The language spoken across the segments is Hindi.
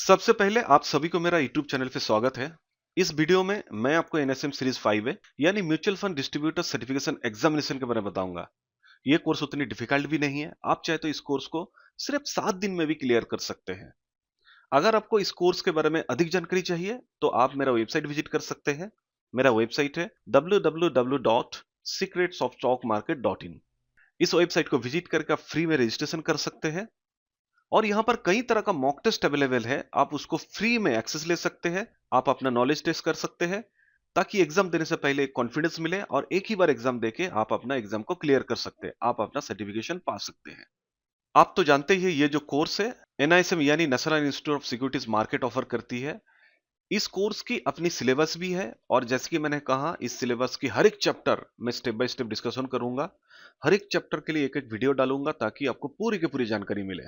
सबसे पहले आप सभी को मेरा YouTube चैनल पे स्वागत है। इस वीडियो में मैं आपको NSM सीरीज 5 है यानी mutual fund distributor certification examination के बारे में बताऊंगा। ये कोर्स उतनी डिफिकल्ट भी नहीं है, आप चाहे तो इस कोर्स को सिर्फ 7 दिन में भी क्लियर कर सकते हैं। अगर आपको इस कोर्स के बारे में अधिक जानकारी चाहिए तो आप मेरा वेबसाइट विजिट कर सकते हैं। मेरा वेबसाइट है www.secretsofstockmarket.in। इस वेबसाइट को विजिट करके आप फ्री में रजिस्ट्रेशन कर सकते हैं और यहाँ पर कई तरह का मॉक टेस्ट अवेलेबल है, आप उसको फ्री में एक्सेस ले सकते हैं। आप अपना नॉलेज टेस्ट कर सकते हैं ताकि एग्जाम देने से पहले कॉन्फिडेंस मिले और एक ही बार एग्जाम देके आप अपना एग्जाम को क्लियर कर सकते हैं, आप अपना सर्टिफिकेशन पा सकते हैं। आप तो जानते ही हैं ये जो कोर्स है NISM यानी national institute of securities market offer करती है। इस कोर्स की अपनी सिलेबस भी है और जैसे कि मैंने कहा इस सिलेबस की हर एक चैप्टर मैं स्टेप बाय स्टेप डिस्कशन करूंगा। हर एक चैप्टर के लिए एक एक वीडियो डालूंगा ताकि आपको पूरी की पूरी जानकारी मिले।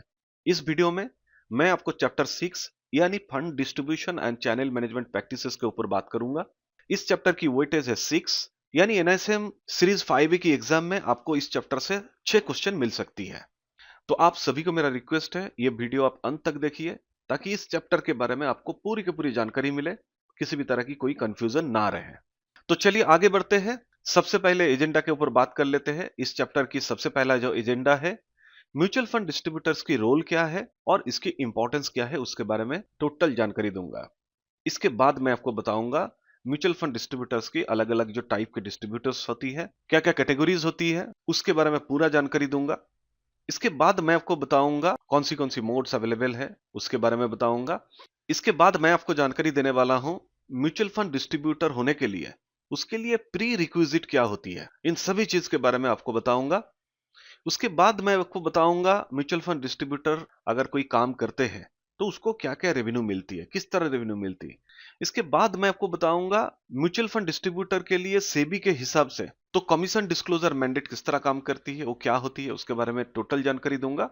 इस वीडियो में मैं आपको चैप्टर 6 यानी fund distribution and channel management practices के ऊपर बात करूंगा। इस चैप्टर की वेटेज है 6 यानी NISM सीरीज 5 की एग्जाम में आपको इस चैप्टर से 6 क्वेश्चन मिल सकती है। तो आप सभी को मेरा रिक्वेस्ट है ये वीडियो आप अंत तक देखिए ताकि इस चैप्टर के बारे में आपको पूरी की पूरी जानकारी मिले, किसी भी तरह की कोई कंफ्यूजन ना रहे। तो चलिए आगे बढ़ते हैं। सबसे पहले एजेंडा के ऊपर बात कर लेते हैं। इस चैप्टर की सबसे पहला जो एजेंडा है म्यूचुअल फंड डिस्ट्रीब्यूटर्स की रोल क्या है और इसकी इंपॉर्टेंस क्या है उसके बारे में टोटल जानकारी दूंगा। इसके बाद मैं आपको बताऊंगा म्यूचुअल फंड डिस्ट्रीब्यूटर्स की अलग अलग जो टाइप के डिस्ट्रीब्यूटर्स होती है, क्या क्या कैटेगरीज होती है, उसके बारे में पूरा जानकारी दूंगा। इसके बाद मैं आपको बताऊंगा कौन सी मोड्स अवेलेबल है, उसके बारे में बताऊंगा। इसके बाद मैं आपको जानकारी देने वाला हूं म्यूचुअल फंड डिस्ट्रीब्यूटर होने के लिए उसके लिए प्री रिक्विजिट क्या होती है, इन सभी चीज के बारे में आपको बताऊंगा। उसके बाद मैं आपको बताऊंगा म्यूचुअल फंड डिस्ट्रीब्यूटर अगर कोई काम करते हैं तो उसको क्या क्या रेवेन्यू मिलती है, किस तरह रेवेन्यू मिलती है। इसके बाद मैं आपको बताऊंगा म्यूचुअल फंड डिस्ट्रीब्यूटर के लिए सेबी के हिसाब से तो कमीशन डिस्क्लोजर मैंडेट किस तरह काम करती है, वो क्या होती है, उसके बारे में टोटल जानकारी दूंगा।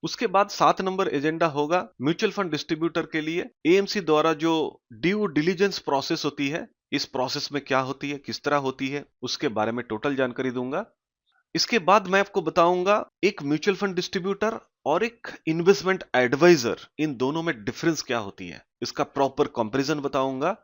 उसके बाद 7 नंबर एजेंडा होगा म्यूचुअल फंड डिस्ट्रीब्यूटर के लिए AMC द्वारा जो ड्यू डिलीजेंस प्रोसेस होती है, इस प्रोसेस में क्या होती है, किस तरह होती है, उसके बारे में टोटल जानकारी दूंगा। इसके बाद मैं आपको बताऊंगा एक म्यूचुअल फंड डिस्ट्रीब्यूटर और एक इन्वेस्टमेंट एडवाइजर, इन दोनों में डिफरेंस क्या होती है, इसका प्रॉपर कंपैरिजन बताऊंगा।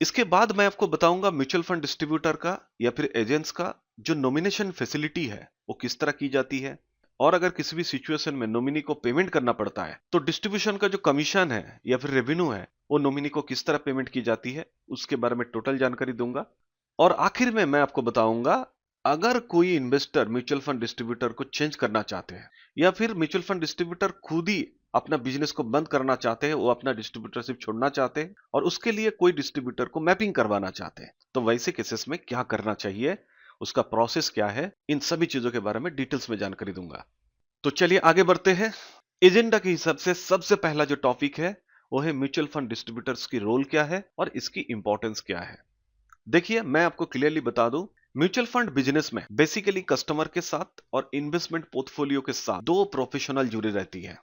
इसके बाद मैं आपको बताऊंगा म्यूचुअल फंड डिस्ट्रीब्यूटर का या फिर एजेंट्स का जो नॉमिनेशन फैसिलिटी है वो किस तरह की जाती है और अगर किसी भी सिचुएशन में नॉमिनी को पेमेंट करना पड़ता है तो डिस्ट्रीब्यूशन का जो कमीशन है या फिर रेवेन्यू है वो नॉमिनी को किस तरह पेमेंट की जाती है, उसके बारे में टोटल जानकारी दूंगा। और आखिर में मैं आपको बताऊंगा अगर कोई इन्वेस्टर म्यूचुअल फंड डिस्ट्रीब्यूटर को चेंज करना चाहते हैं या फिर म्यूचुअल फंड डिस्ट्रीब्यूटर खुद ही अपना बिजनेस को बंद करना चाहते हैं, वो अपना डिस्ट्रीब्यूटरशिप छोड़ना चाहते हैं और उसके लिए कोई डिस्ट्रीब्यूटर को मैपिंग करवाना चाहते हैं, तो वैसे केसेस में क्या करना चाहिए, उसका प्रोसेस क्या है, इन सभी चीजों के बारे में डिटेल्स में जानकारी दूंगा। तो चलिए आगे बढ़ते हैं। एजेंडा के हिसाब से सबसे पहला जो टॉपिक है वो है म्यूचुअल फंड डिस्ट्रीब्यूटर्स की रोल क्या है और इसकी इंपॉर्टेंस क्या है। देखिए मैं आपको क्लियरली बता दूं, म्यूचुअल फंड बिजनेस में बेसिकली कस्टमर के साथ और इन्वेस्टमेंट पोर्टफोलियो के साथ दो प्रोफेशनल जुड़े रहती है।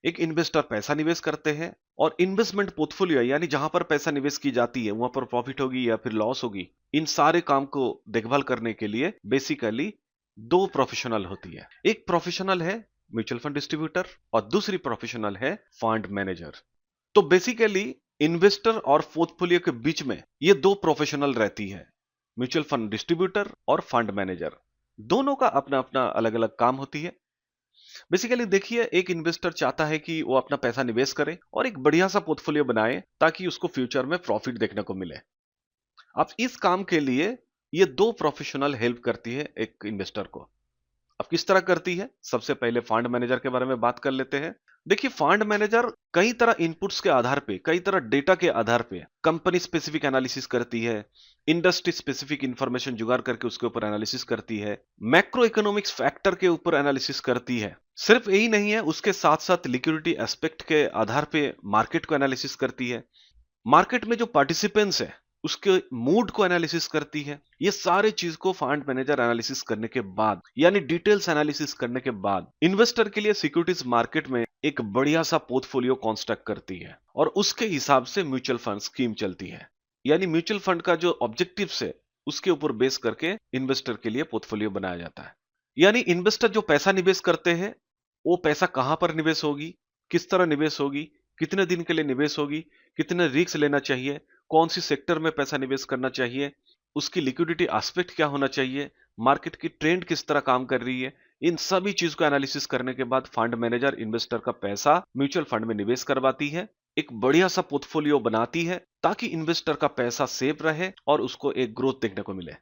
एक इन्वेस्टर पैसा निवेश करते हैं और इन्वेस्टमेंट पोर्टफोलियो यानी जहां पर पैसा निवेश की जाती है वहां पर प्रॉफिट होगी या फिर लॉस होगी, इन सारे काम को देखभाल करने के लिए बेसिकली दो प्रोफेशनल होती है। एक प्रोफेशनल है म्यूचुअल फंड डिस्ट्रीब्यूटर और दूसरी प्रोफेशनल है फंड मैनेजर। तो बेसिकली इन्वेस्टर और पोर्टफोलियो के बीच में ये दो प्रोफेशनल रहती है, म्यूचुअल फंड डिस्ट्रीब्यूटर और फंड मैनेजर। दोनों का अपना अपना अलग अलग काम होती है। बेसिकली देखिए एक इन्वेस्टर चाहता है कि वो अपना पैसा निवेश करे और एक बढ़िया सा पोर्टफोलियो बनाए ताकि उसको फ्यूचर में प्रॉफिट देखने को मिले। अब इस काम के लिए ये दो प्रोफेशनल हेल्प करती है एक इन्वेस्टर को। अब किस तरह करती है, सबसे पहले फंड मैनेजर के बारे में बात कर लेते हैं। देखिए फंड मैनेजर कई तरह इनपुट्स के आधार पे, कई तरह डेटा के आधार पे कंपनी स्पेसिफिक एनालिसिस करती है, इंडस्ट्री स्पेसिफिक इंफॉर्मेशन जुगाड़ करके उसके ऊपर एनालिसिस करती है, मैक्रो इकोनॉमिक्स फैक्टर के ऊपर एनालिसिस करती है। सिर्फ यही नहीं है, उसके साथ साथ लिक्विडिटी एस्पेक्ट के आधार पे मार्केट को एनालिसिस करती है, मार्केट में जो पार्टिसिपेंट्स है उसके मूड को एनालिसिस करती है। ये सारे चीज को फंड मैनेजर एनालिसिस करने के बाद यानी डिटेल्स एनालिसिस करने के बाद इन्वेस्टर के लिए सिक्योरिटीज मार्केट में एक बढ़िया सा पोर्टफोलियो कॉन्स्ट्रक्ट करती है और उसके हिसाब से म्यूचुअल फंड स्कीम चलती है। यानी म्यूचुअल फंड का जो ऑब्जेक्टिव्स है उसके ऊपर बेस करके इन्वेस्टर के लिए पोर्टफोलियो बनाया जाता है। यानी इन्वेस्टर जो पैसा निवेश करते हैं वो पैसा कहां पर निवेश होगी, किस तरह निवेश होगी, कितने दिन के लिए निवेश होगी, कितने रिस्क लेना चाहिए, कौन सी सेक्टर में पैसा निवेश करना चाहिए, उसकी लिक्विडिटी एस्पेक्ट क्या होना चाहिए, मार्केट की ट्रेंड किस तरह काम कर रही है, इन सभी चीज को एनालिसिस करने के बाद फंड मैनेजर इन्वेस्टर का पैसा म्यूचुअल फंड में निवेश करवाती है, एक बढ़िया सा पोर्टफोलियो बनाती है ताकि इन्वेस्टर का पैसा सेफ रहे और उसको एक ग्रोथ देखने को मिले।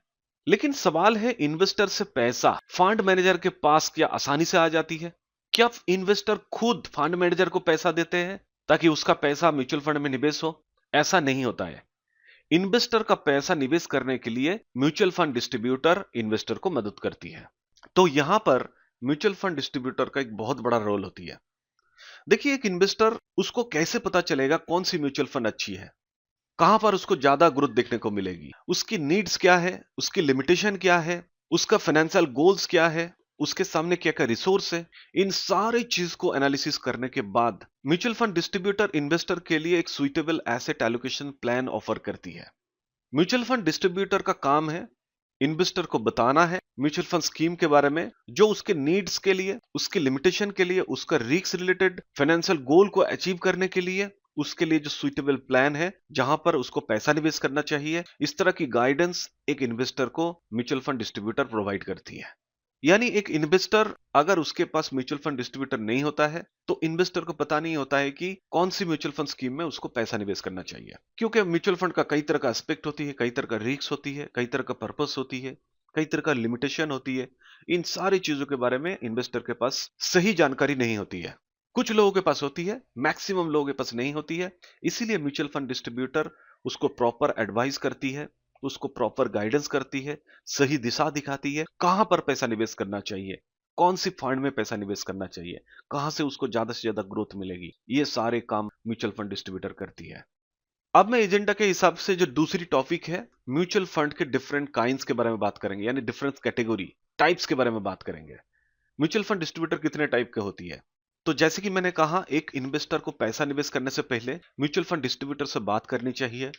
लेकिन सवाल है, इन्वेस्टर से पैसा फंड मैनेजर के पास क्या आसानी से आ जाती है? क्या इन्वेस्टर खुद फंड मैनेजर को पैसा देते हैं ताकि उसका पैसा म्यूचुअल फंड में निवेश हो? ऐसा नहीं होता है। इन्वेस्टर का पैसा निवेश करने के लिए म्यूचुअल फंड डिस्ट्रीब्यूटर इन्वेस्टर को मदद करती है। तो यहां पर म्यूचुअल फंड डिस्ट्रीब्यूटर का एक बहुत बड़ा रोल होती है। देखिए, एक इन्वेस्टर, उसको कैसे पता चलेगा कौन सी म्यूचुअल फंड अच्छी है, कहां पर उसको ज्यादा ग्रोथ देखने को मिलेगी, उसकी नीड्स क्या है, उसकी लिमिटेशन क्या है, उसका फाइनेंशियल गोल्स क्या है, उसके सामने क्या क्या रिसोर्स है, इन सारी चीज को एनालिसिस करने के बाद म्यूचुअल फंड डिस्ट्रीब्यूटर इन्वेस्टर के लिए एक suitable asset allocation plan offer करती है। म्यूचुअल फंड डिस्ट्रीब्यूटर का काम है इन्वेस्टर को बताना है म्यूचुअल फंड स्कीम के बारे में, जो उसके नीड्स के लिए, उसके लिमिटेशन के लिए, उसका रिस्क रिलेटेड फाइनेंशियल गोल को अचीव करने के लिए, उसके लिए जो सुइटेबल प्लान है जहां पर उसको पैसा निवेश करना चाहिए, इस तरह की गाइडेंस एक इन्वेस्टर को म्यूचुअल फंड डिस्ट्रीब्यूटर प्रोवाइड करती है। यानी एक इन्वेस्टर, अगर उसके पास म्यूचुअल फंड डिस्ट्रीब्यूटर नहीं होता है तो इन्वेस्टर को पता नहीं होता है कि कौन सी म्यूचुअल फंड स्कीम में उसको पैसा निवेश करना चाहिए, क्योंकि म्यूचुअल फंड का कई तरह का एस्पेक्ट होती है, कई तरह का रिस्क होती है, कई तरह का पर्पस होती है, कई तरह का लिमिटेशन होती है। इन सारी चीजों के बारे में इन्वेस्टर के पास सही जानकारी नहीं होती है। कुछ लोगों के पास होती है, मैक्सिमम लोगों के पास नहीं होती है। इसीलिए म्यूचुअल फंड डिस्ट्रीब्यूटर उसको प्रॉपर एडवाइस करती है, उसको प्रॉपर गाइडेंस करती है, सही दिशा दिखाती है, कहां पर पैसा निवेश करना चाहिए, कौन सी फंड में पैसा निवेश करना चाहिए, कहां से उसको ज्यादा से ज्यादा ग्रोथ मिलेगी। ये सारे काम म्यूचुअल फंड डिस्ट्रीब्यूटर करती है। अब मैं एजेंडा के हिसाब से जो दूसरी टॉपिक है, म्यूचुअल फंड के डिफरेंट काइंड्स के बारे में बात करेंगे, यानी डिफरेंट कैटेगरी, टाइप्स के बारे में बात करेंगे। म्यूचुअल फंड डिस्ट्रीब्यूटर कितने टाइप के होती है? तो जैसे कि मैंने कहा, एक इन्वेस्टर को पैसा निवेश करने से पहले म्यूचुअल फंड डिस्ट्रीब्यूटर से बात करनी चाहिए।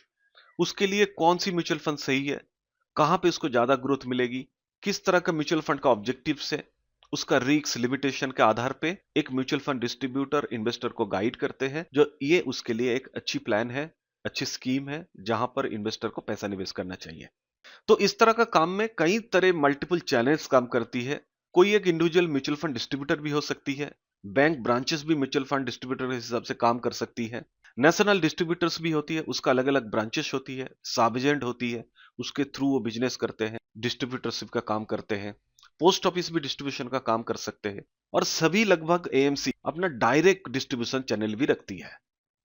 उसके लिए कौन सी म्यूचुअल फंड सही है, कहां पे उसको ज्यादा ग्रोथ मिलेगी, किस तरह का म्यूचुअल फंड का ऑब्जेक्टिव्स है, उसका रिस्क लिमिटेशन के आधार पे एक म्यूचुअल फंड डिस्ट्रीब्यूटर इन्वेस्टर को गाइड करते हैं, जो ये उसके लिए एक अच्छी प्लान है, अच्छी स्कीम है जहां पर इन्वेस्टर को पैसा निवेश करना चाहिए। तो इस तरह का काम में कई तरह मल्टीपल चैनल्स काम करती है। कोई एक इंडिविजुअल म्यूचुअल फंड डिस्ट्रीब्यूटर भी हो सकती है, बैंक ब्रांचेस भी म्यूचुअल फंड डिस्ट्रीब्यूटर के हिसाब से काम कर सकती है, नेशनल डिस्ट्रीब्यूटर्स भी होती है, उसका अलग अलग ब्रांचेस होती है, सब एजेंट होती है, उसके थ्रू वो बिजनेस करते हैं, डिस्ट्रीब्यूटरशिप का काम करते हैं, पोस्ट ऑफिस भी डिस्ट्रीब्यूशन का काम कर सकते हैं, और सभी लगभग एएमसी अपना डायरेक्ट डिस्ट्रीब्यूशन चैनल भी रखती है,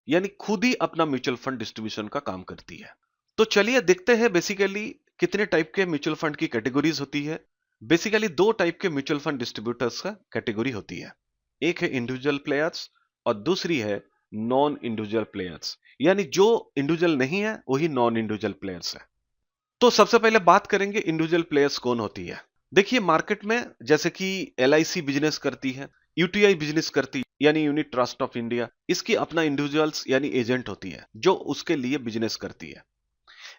यानी खुद ही अपना म्यूचुअल फंड डिस्ट्रीब्यूशन का काम करती है। तो चलिए देखते हैं बेसिकली कितने टाइप के म्यूचुअल फंड की कैटेगरीज होती है। बेसिकली दो टाइप के म्यूचुअल फंड डिस्ट्रीब्यूटर्स का कैटेगरी होती है, एक है इंडिविजुअल प्लेयर्स और दूसरी है नॉन इंडिविजुअल प्लेयर्स, यानी जो इंडिविजुअल नहीं है वही नॉन इंडिविजुअल प्लेयर्स है। तो सबसे पहले बात करेंगे इंडिविजुअल प्लेयर्स कौन होती है। देखिए, मार्केट में जैसे कि एलआईसी बिजनेस करती है, यूटीआई बिजनेस करती है, यानी यूनिट ट्रस्ट ऑफ इंडिया, इसकी अपना इंडिविजुअल्स यानी एजेंट होती है जो उसके लिए बिजनेस करती है।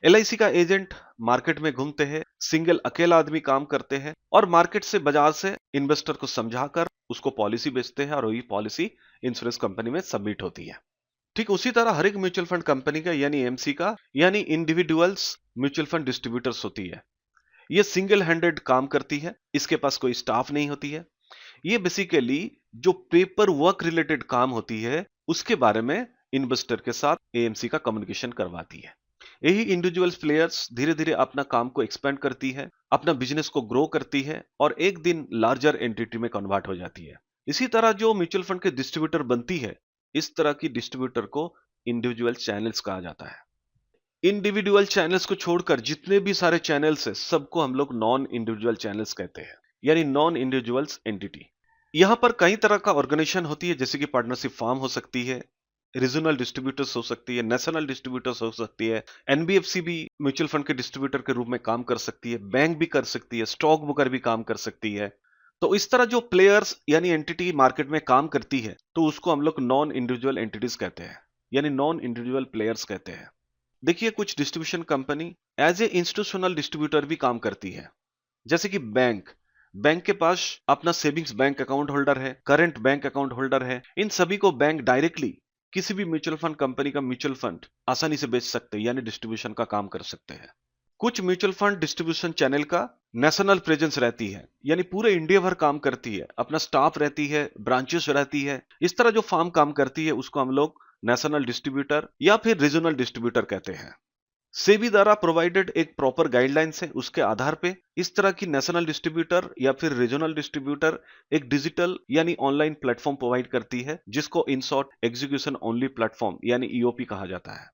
एलआईसी का एजेंट मार्केट में घूमते हैं, सिंगल अकेला आदमी काम करते हैं और मार्केट से, बाजार से इन्वेस्टर को समझाकर उसको पॉलिसी बेचते हैं और वही पॉलिसी इंश्योरेंस कंपनी में सबमिट होती है। ठीक उसी तरह हर एक म्यूचुअल फंड कंपनी का यानी एमसी का यानी इंडिविजुअल्स म्यूचुअल फंड डिस्ट्रीब्यूटर्स होती है। ये सिंगल हैंडेड काम करती है, इसके पास कोई स्टाफ नहीं होती है। ये बेसिकली जो पेपर वर्क रिलेटेड काम होती है उसके बारे में इन्वेस्टर के साथ एएमसी का कम्युनिकेशन करवाती है। यही इंडिविजुअल प्लेयर्स धीरे धीरे अपना काम को एक्सपेंड करती है, अपना बिजनेस को ग्रो करती है और एक दिन लार्जर एंटिटी में कन्वर्ट हो जाती है। इसी तरह जो म्यूचुअल फंड के डिस्ट्रीब्यूटर बनती है, इस तरह की डिस्ट्रीब्यूटर को इंडिविजुअल चैनल्स कहा जाता है। इंडिविजुअल चैनल्स को छोड़कर जितने भी सारे चैनल्स है, सबको हम लोग नॉन इंडिविजुअल चैनल्स कहते हैं, यानी नॉन इंडिविजुअल्स एंटिटी। यहां पर कई तरह का ऑर्गेनाइजेशन होती है, जैसे कि पार्टनरशिप फर्म हो सकती है, रीजनल डिस्ट्रीब्यूटर्स हो सकती है, नेशनल डिस्ट्रीब्यूटर्स हो सकती है, एनबीएफसी भी म्यूचुअल फंड के डिस्ट्रीब्यूटर के रूप में काम कर सकती है, बैंक भी कर सकती है, स्टॉक ब्रोकर भी काम कर सकती है। तो इस तरह जो प्लेयर्स यानी एंटिटी मार्केट में काम करती है, तो उसको हम लोग नॉन इंडिविजुअल एंटिटीज कहते हैं, यानी नॉन इंडिविजुअल प्लेयर्स कहते हैं। देखिए, कुछ distribution company as a institutional distributor भी काम करती है, जैसे कि बैंक के पास अपना सेविंग्स बैंक अकाउंट होल्डर है, करंट बैंक अकाउंट होल्डर है, इन सभी को बैंक डायरेक्टली किसी भी म्यूचुअल फंड कंपनी का म्यूचुअल फंड आसानी से बेच सकते हैं, यानी डिस्ट्रीब्यूशन का काम कर सकते हैं। कुछ म्यूचुअल फंड डिस्ट्रीब्यूशन चैनल का नेशनल प्रेजेंस रहती है, यानी पूरे इंडिया भर काम करती है, अपना स्टाफ रहती है, ब्रांचेस रहती है। इस तरह जो फार्म काम करती है उसको हम लोग नेशनल डिस्ट्रीब्यूटर या फिर रीजनल डिस्ट्रीब्यूटर कहते हैं। सेबी द्वारा प्रोवाइडेड एक प्रॉपर गाइडलाइंस है, उसके आधार पे इस तरह की नेशनल डिस्ट्रीब्यूटर या फिर रीजनल डिस्ट्रीब्यूटर एक डिजिटल यानी ऑनलाइन प्लेटफॉर्म प्रोवाइड करती है, जिसको in short execution only platform यानी ईओपी कहा जाता है।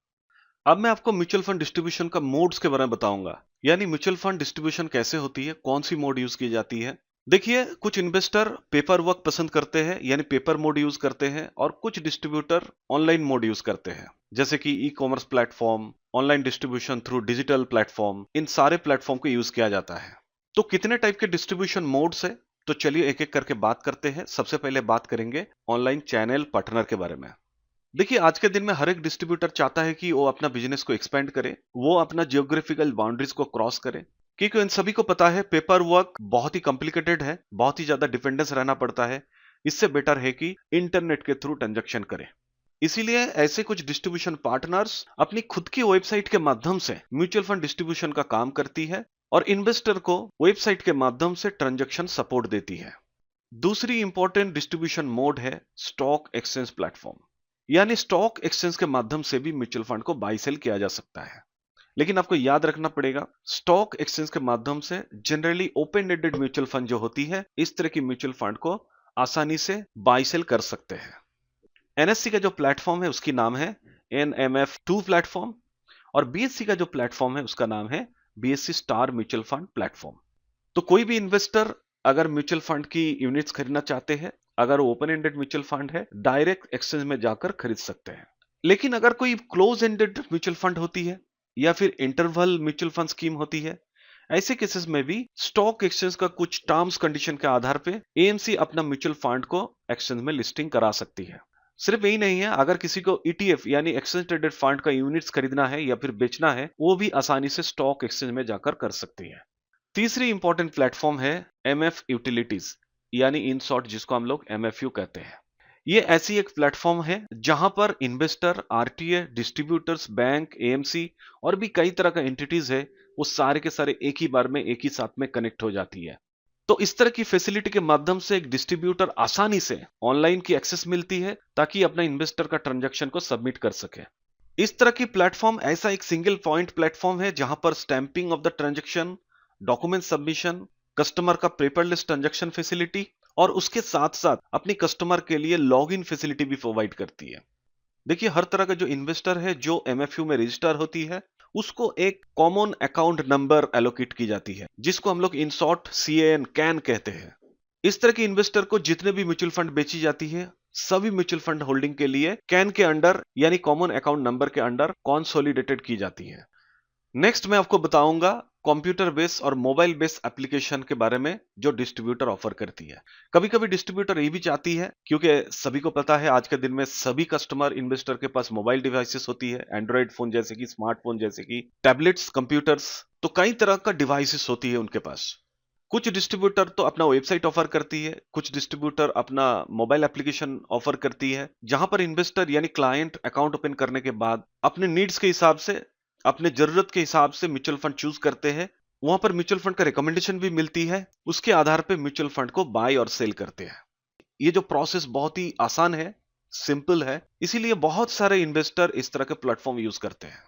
अब मैं आपको म्यूचुअल फंड डिस्ट्रीब्यूशन का मोड्स के बारे में बताऊंगा, यानी म्यूचुअल फंड डिस्ट्रीब्यूशन कैसे होती है, कौन सी मोड यूज की जाती है। देखिए, कुछ इन्वेस्टर पेपर वर्क पसंद करते हैं, यानी पेपर मोड यूज करते हैं, और कुछ डिस्ट्रीब्यूटर ऑनलाइन मोड यूज करते हैं, जैसे कि e commerce platform, online distribution through digital platform. इन सारे प्लेटफॉर्म को यूज किया जाता है। तो कितने टाइप के डिस्ट्रीब्यूशन मोड्स है, तो चलिए एक एक करके बात करते हैं। सबसे पहले बात करेंगे ऑनलाइन चैनल पार्टनर के बारे में। देखिए, आज के दिन में हर एक डिस्ट्रीब्यूटर चाहता है कि वो अपना बिजनेस को एक्सपेंड करे, वो अपना जियोग्राफिकल बाउंड्रीज को क्रॉस करे, क्योंकि इन सभी को पता है पेपर वर्क बहुत ही कॉम्प्लिकेटेड है, बहुत ही ज्यादा डिपेंडेंस रहना पड़ता है। इससे बेटर है कि इंटरनेट के थ्रू ट्रांजैक्शन करें। इसीलिए ऐसे कुछ डिस्ट्रीब्यूशन पार्टनर्स अपनी खुद की वेबसाइट के माध्यम से म्यूचुअल फंड डिस्ट्रीब्यूशन का काम करती है और इन्वेस्टर को वेबसाइट के माध्यम से ट्रांजैक्शन सपोर्ट देती है। दूसरी इंपॉर्टेंट डिस्ट्रीब्यूशन मोड है स्टॉक एक्सचेंज प्लेटफॉर्म, यानी स्टॉक एक्सचेंज के माध्यम से भी म्यूचुअल फंड को बाय सेल किया जा सकता है। लेकिन आपको याद रखना पड़ेगा, स्टॉक एक्सचेंज के माध्यम से generally open ended mutual fund जो होती है, इस तरह की म्यूचुअल फंड को आसानी से बाय सेल कर सकते हैं। एनएससी का जो प्लेटफॉर्म है उसकी नाम है NMF2 प्लेटफॉर्म, और बीएससी का जो प्लेटफॉर्म है उसका नाम है BSc star mutual fund platform. तो कोई भी इन्वेस्टर अगर म्यूचुअल फंड की यूनिट्स खरीदना चाहते हैं, अगर ओपन एंडेड म्यूचुअल फंड है, डायरेक्ट एक्सचेंज में जाकर खरीद सकते हैं। लेकिन अगर कोई क्लोज एंडेड म्यूचुअल फंड होती है या फिर इंटरवल म्यूचुअल फंड स्कीम होती है, ऐसे केसेस में भी स्टॉक एक्सचेंज का कुछ टर्म्स कंडीशन के आधार पे एएमसी अपना म्यूचुअल फंड को एक्सचेंज में लिस्टिंग करा सकती है। सिर्फ यही नहीं है, अगर किसी को ईटीएफ यानी एक्सचेंज ट्रेडेड फंड का यूनिट्स खरीदना है या फिर बेचना है, वो भी आसानी से स्टॉक एक्सचेंज में जाकर कर सकती है। तीसरी इंपॉर्टेंट प्लेटफॉर्म है एमएफ यूटिलिटीज, यानी इन शॉर्ट जिसको हम लोग एमएफयू कहते हैं। ये ऐसी एक प्लेटफॉर्म है जहां पर investor, RTA, distributors, bank, AMC और भी कई तरह का एंटिटीज है, वो सारे के सारे एक ही बार में एक ही साथ में कनेक्ट हो जाती है। तो इस तरह की फैसिलिटी के माध्यम से एक डिस्ट्रीब्यूटर आसानी से ऑनलाइन की एक्सेस मिलती है ताकि अपना इन्वेस्टर का ट्रांजैक्शन को सबमिट कर सके। इस तरह की प्लेटफॉर्म ऐसा एक सिंगल पॉइंट प्लेटफॉर्म है जहां पर stamping of the transaction, document submission, customer का पेपरलेस ट्रांजैक्शन फैसिलिटी और उसके साथ साथ अपनी कस्टमर के लिए लॉगिन फैसिलिटी भी प्रोवाइड करती है। देखिए, हर तरह का जो इन्वेस्टर है जो एमएफयू में रजिस्टर होती है, उसको एक कॉमन अकाउंट नंबर एलोकेट की जाती है, जिसको हम लोग इन शॉर्ट कैन कहते हैं। इस तरह के इन्वेस्टर को जितने भी म्यूचुअल फंड बेची जाती है, सभी म्यूचुअल फंड होल्डिंग के लिए कैन के अंडर यानी कॉमन अकाउंट नंबर के अंडर कॉन्सोलिडेटेड की जाती है। नेक्स्ट मैं आपको बताऊंगा कंप्यूटर बेस और मोबाइल बेस एप्लीकेशन के बारे में जो डिस्ट्रीब्यूटर ऑफर करती है। कभी कभी डिस्ट्रीब्यूटर ये भी चाहती है, क्योंकि सभी को पता है आज के दिन में सभी कस्टमर इन्वेस्टर के पास मोबाइल डिवाइसेस होती है, एंड्रॉइड फोन जैसे कि, स्मार्टफोन जैसे कि, टैबलेट्स, कंप्यूटर्स, तो कई तरह का डिवाइसेस होती है उनके पास। कुछ डिस्ट्रीब्यूटर तो अपना वेबसाइट ऑफर करती है, कुछ डिस्ट्रीब्यूटर अपना मोबाइल एप्लीकेशन ऑफर करती है, जहां पर इन्वेस्टर यानी क्लाइंट अकाउंट ओपन करने के बाद अपने नीड्स के हिसाब से, अपने जरूरत के हिसाब से म्यूचुअल फंड चूज करते हैं। वहां पर म्यूचुअल फंड का रिकमेंडेशन भी मिलती है, उसके आधार पर म्यूचुअल फंड को बाय और सेल करते हैं। ये जो प्रोसेस बहुत ही आसान है, सिंपल है, इसीलिए बहुत सारे इन्वेस्टर इस तरह के प्लेटफॉर्म यूज करते हैं।